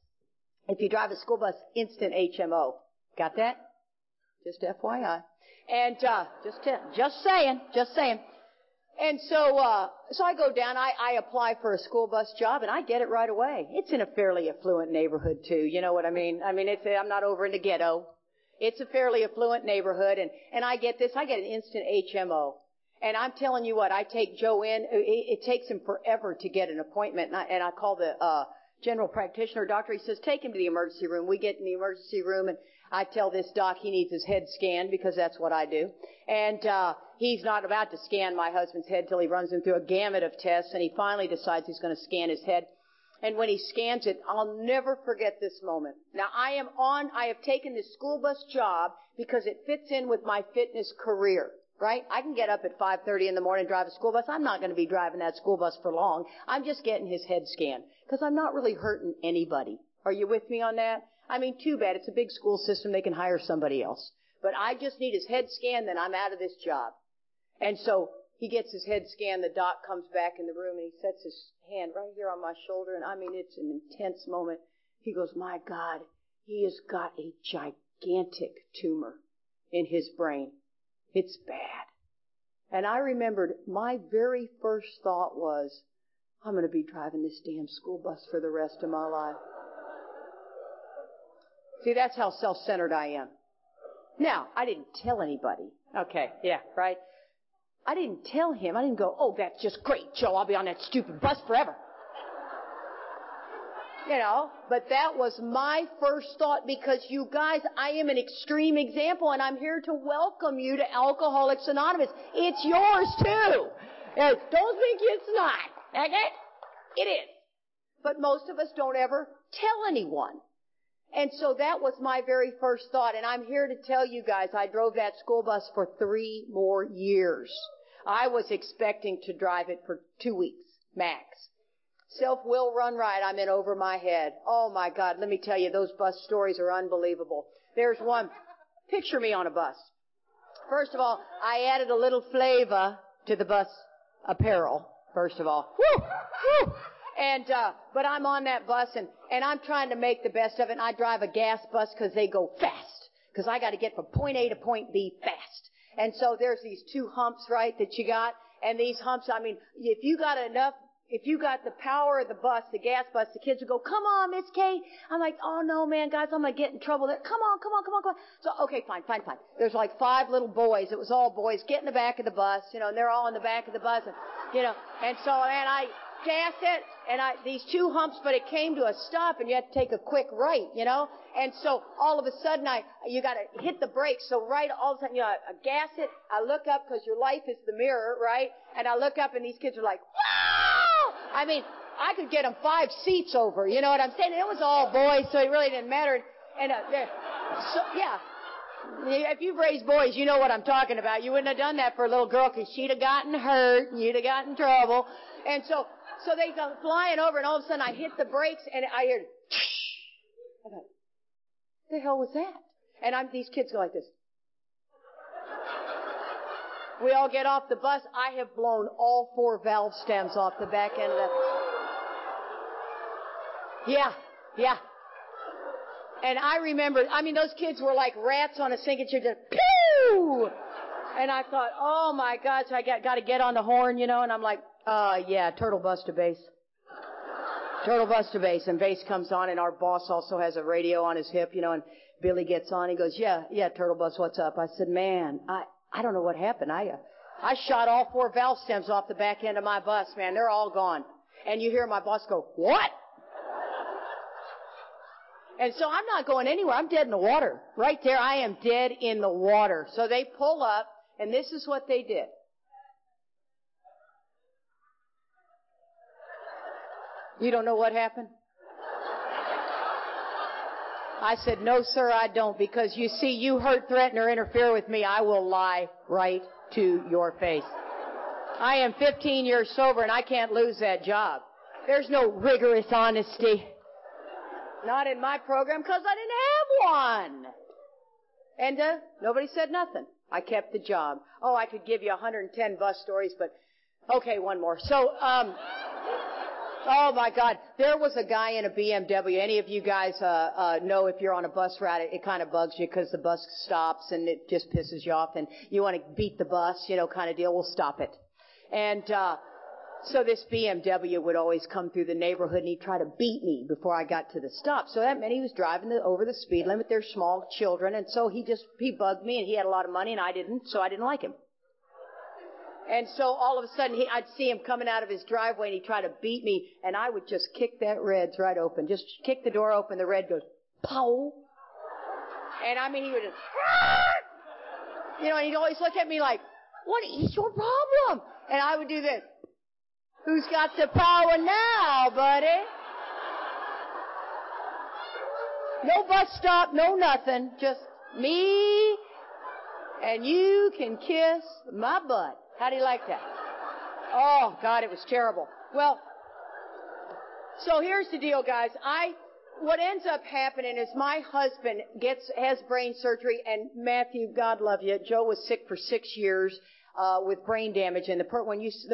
If you drive a school bus, instant HMO. Got that? Just FYI. And just saying. And so I go down, I apply for a school bus job, and I get it right away. It's in a fairly affluent neighborhood, too. You know what I mean? I'm not over in the ghetto. It's a fairly affluent neighborhood, and I get an instant HMO. And I'm telling you what, I take Joe in. It takes him forever to get an appointment, and I call the general practitioner doctor. He says, take him to the emergency room. We get in the emergency room, and I tell this doc he needs his head scanned because that's what I do. And he's not about to scan my husband's head till he runs him through a gamut of tests, and he finally decides he's going to scan his head. And when he scans it, I'll never forget this moment. Now, I have taken this school bus job because it fits in with my fitness career, right? I can get up at 5:30 in the morning and drive a school bus. I'm not going to be driving that school bus for long. I'm just getting his head scanned because I'm not really hurting anybody. Are you with me on that? I mean, too bad. It's a big school system. They can hire somebody else. But I just need his head scanned, then I'm out of this job. And so he gets his head scanned. The doc comes back in the room, and he sets his hand right here on my shoulder. And I mean, it's an intense moment. He goes, my God, he has got a gigantic tumor in his brain. It's bad. And I remembered my very first thought was, I'm going to be driving this damn school bus for the rest of my life. See, that's how self-centered I am. Now, I didn't tell anybody. Okay, yeah, right? I didn't tell him. I didn't go, oh, that's just great, Joe. I'll be on that stupid bus forever. But that was my first thought because you guys, I am an extreme example, and I'm here to welcome you to Alcoholics Anonymous. It's yours, too. Don't think it's not. Okay? It is. but most of us don't ever tell anyone. And so that was my very first thought. And I'm here to tell you guys, I drove that school bus for 3 more years. I was expecting to drive it for 2 weeks, max. Self-will run right, I'm in over my head. Oh my God, let me tell you, those bus stories are unbelievable. There's one. Picture me on a bus. First of all, I added a little flavor to the bus apparel, first of all. Woo! Woo! And, but I'm on that bus and I'm trying to make the best of it. And I drive a gas bus because they go fast. Because I got to get from point A to point B fast. And so there's these 2 humps, right, that you got. And these humps, I mean, if you got the power of the bus, the gas bus, the kids would go, come on, Miss Kate. I'm like, oh no, man, guys, I'm going to get in trouble there. Come on. So, okay, fine. There's like 5 little boys. It was all boys. Get in the back of the bus, and they're all in the back of the bus. And so, man, I gas it, and these 2 humps, but it came to a stop, and you had to take a quick right, And so all of a sudden, you got to hit the brakes. So right, all of a sudden, I gas it. I look up because your life is the mirror, right? And I look up, and these kids are like, wow! I mean, I could get them 5 seats over. You know what I'm saying? And it was all boys, so it really didn't matter. And so yeah. If you've raised boys, you know what I'm talking about. You wouldn't have done that for a little girl because she'd have gotten hurt and you'd have gotten in trouble. And so they come flying over, and all of a sudden I hit the brakes, and I hear, I thought, what the hell was that? And these kids go like this. We all get off the bus. I have blown all 4 valve stems off the back end of that. Yeah. And I remember, those kids were like rats on a sinking ship, just pew! And I thought, oh my God, so I got to get on the horn, and I'm like, yeah, turtle bus to base. Turtle bus to base. And base comes on, and our boss also has a radio on his hip, and Billy gets on. He goes, yeah, turtle bus, what's up? I said, man, I don't know what happened. I shot all 4 valve stems off the back end of my bus, man. They're all gone. And you hear my boss go, what? And so I'm not going anywhere. I'm dead in the water. Right there, I am dead in the water. So they pull up, and this is what they did. You don't know what happened? I said, no, sir, I don't, because you see, you hurt, threaten, or interfere with me, I will lie right to your face. I am 15 years sober, and I can't lose that job. There's no rigorous honesty. Not in my program, because I didn't have one. And nobody said nothing. I kept the job. Oh, I could give you 110 bus stories, but okay, one more. So, oh my God, there was a guy in a BMW. Any of you guys know if you're on a bus route, it kind of bugs you because the bus stops and it just pisses you off, and you want to beat the bus, kind of deal. We'll stop it. And so this BMW would always come through the neighborhood, and he'd try to beat me before I got to the stop. So that meant he was driving over the speed limit. They're small children, and so he bugged me, and he had a lot of money, and I didn't, so I didn't like him. And so all of a sudden, I'd see him coming out of his driveway, and he'd try to beat me, and I would just kick that Reds right open. Just kick the door open, the Red goes, pow! And he would just, and he'd always look at me like, what is your problem? And I would do this. Who's got the power now, buddy? No bus stop, no nothing. Just me, and you can kiss my butt. How do you like that? Oh, God, it was terrible. Well, so here's the deal, guys. What ends up happening is my husband has brain surgery, and Matthew, God love you, Joe was sick for 6 years. With brain damage, and the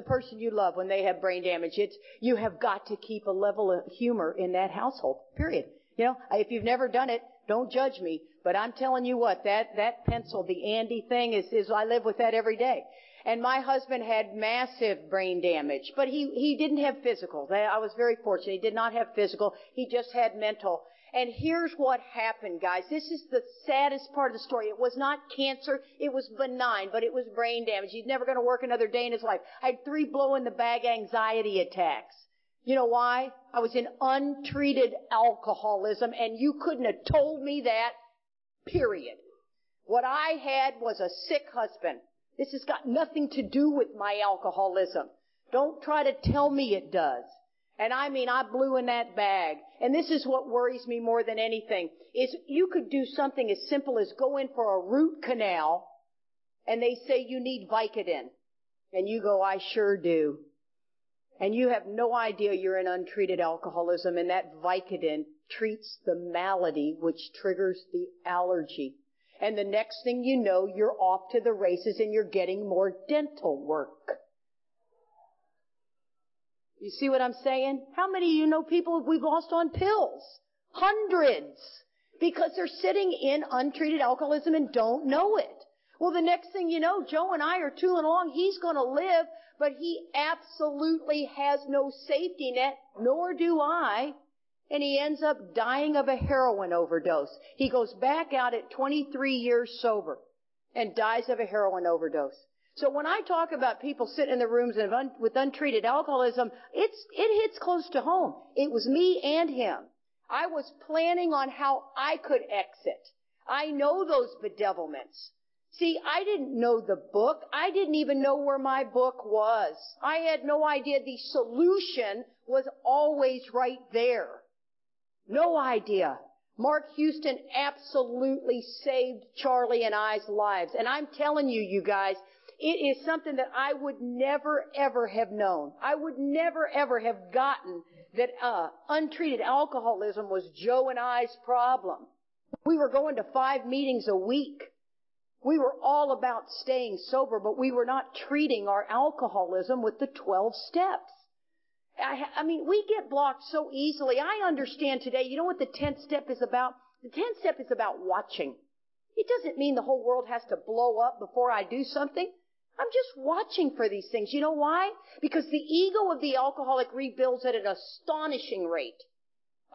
person you love, when they have brain damage, you have got to keep a level of humor in that household. Period. If you've never done it, don't judge me. But I'm telling you what, that pencil, the Andy thing, is I live with that every day. And my husband had massive brain damage, but he didn't have physical. I was very fortunate. He did not have physical. He just had mental. And here's what happened, guys. This is the saddest part of the story. It was not cancer. It was benign, but it was brain damage. He's never going to work another day in his life. I had 3 blow-in-the-bag anxiety attacks. You know why? I was in untreated alcoholism, and you couldn't have told me that, period. What I had was a sick husband. This has got nothing to do with my alcoholism. Don't try to tell me it does. And I mean, I blew in that bag. And this is what worries me more than anything, is you could do something as simple as go in for a root canal, and they say you need Vicodin. And you go, I sure do. And you have no idea you're in untreated alcoholism, and that Vicodin treats the malady which triggers the allergy. And the next thing you know, you're off to the races and you're getting more dental work. You see what I'm saying? How many of you know people we've lost on pills? Hundreds. Because they're sitting in untreated alcoholism and don't know it. Well, the next thing you know, Joe and I are tooling along. He's going to live, but he absolutely has no safety net, nor do I. And he ends up dying of a heroin overdose. He goes back out at 23 years sober and dies of a heroin overdose. So when I talk about people sitting in the rooms with untreated alcoholism, it hits close to home. It was me and him. I was planning on how I could exit. I know those bedevilments. See, I didn't know the book. I didn't even know where my book was. I had no idea the solution was always right there. No idea. Mark Houston absolutely saved Charlie and I's lives. And I'm telling you, you guys, it is something that I would never, ever have known. I would never, ever have gotten that untreated alcoholism was Joe and I's problem. We were going to 5 meetings a week. We were all about staying sober, but we were not treating our alcoholism with the 12 steps. I mean, we get blocked so easily. I understand today, you know what the 10th step is about? The 10th step is about watching. It doesn't mean the whole world has to blow up before I do something. I'm just watching for these things. You know why? Because the ego of the alcoholic rebuilds at an astonishing rate.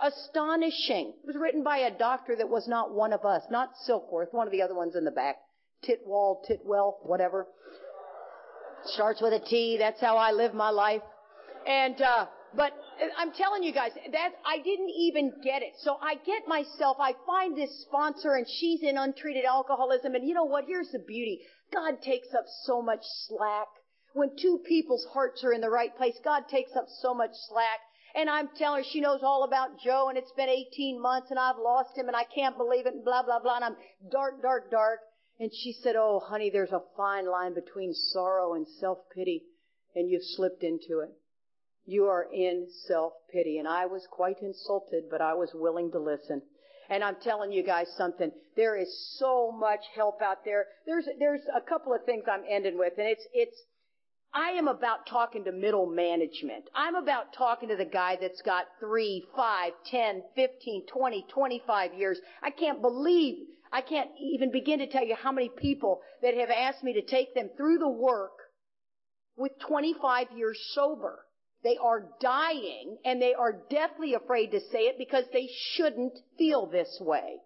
Astonishing. It was written by a doctor that was not one of us, not Silkworth, one of the other ones in the back. Titwell, whatever. Starts with a T. That's how I live my life. And, but I'm telling you guys, that I didn't even get it. So I get myself, I find this sponsor and she's in untreated alcoholism. And you know what? Here's the beauty. God takes up so much slack. When two people's hearts are in the right place, God takes up so much slack. And I'm telling her she knows all about Joe and it's been 18 months and I've lost him and I can't believe it and blah, blah, blah. And I'm dark. And she said, oh, honey, there's a fine line between sorrow and self-pity and you've slipped into it. You are in self-pity. And I was quite insulted, but I was willing to listen. And I'm telling you guys something. There is so much help out there. There's a couple of things I'm ending with. And I am about talking to middle management. I'm about talking to the guy that's got 3, 5, 10, 15, 20, 25 years. I can't even begin to tell you how many people that have asked me to take them through the work with 25 years sober. They are dying, and they are deathly afraid to say it because they shouldn't feel this way.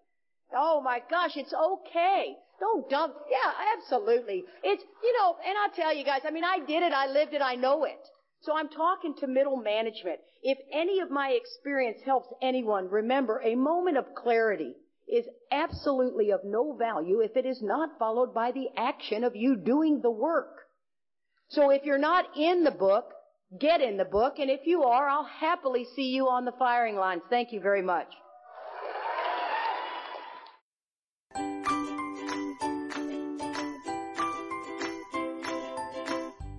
Oh my gosh, it's okay. Don't dump. Yeah, absolutely. It's, and I'll tell you guys, I mean, I did it, I lived it, I know it. So I'm talking to middle management. If any of my experience helps anyone, remember, a moment of clarity is absolutely of no value if it is not followed by the action of you doing the work. So if you're not in the book, get in the book, and if you are, I'll happily see you on the firing lines. Thank you very much.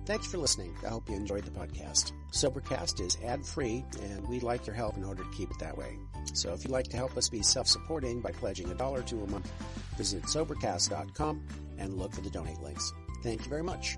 Thanks for listening. I hope you enjoyed the podcast. Sobercast is ad-free, and we'd like your help in order to keep it that way. So if you'd like to help us be self-supporting by pledging $1 or $2 a month, visit Sobercast.com and look for the donate links. Thank you very much.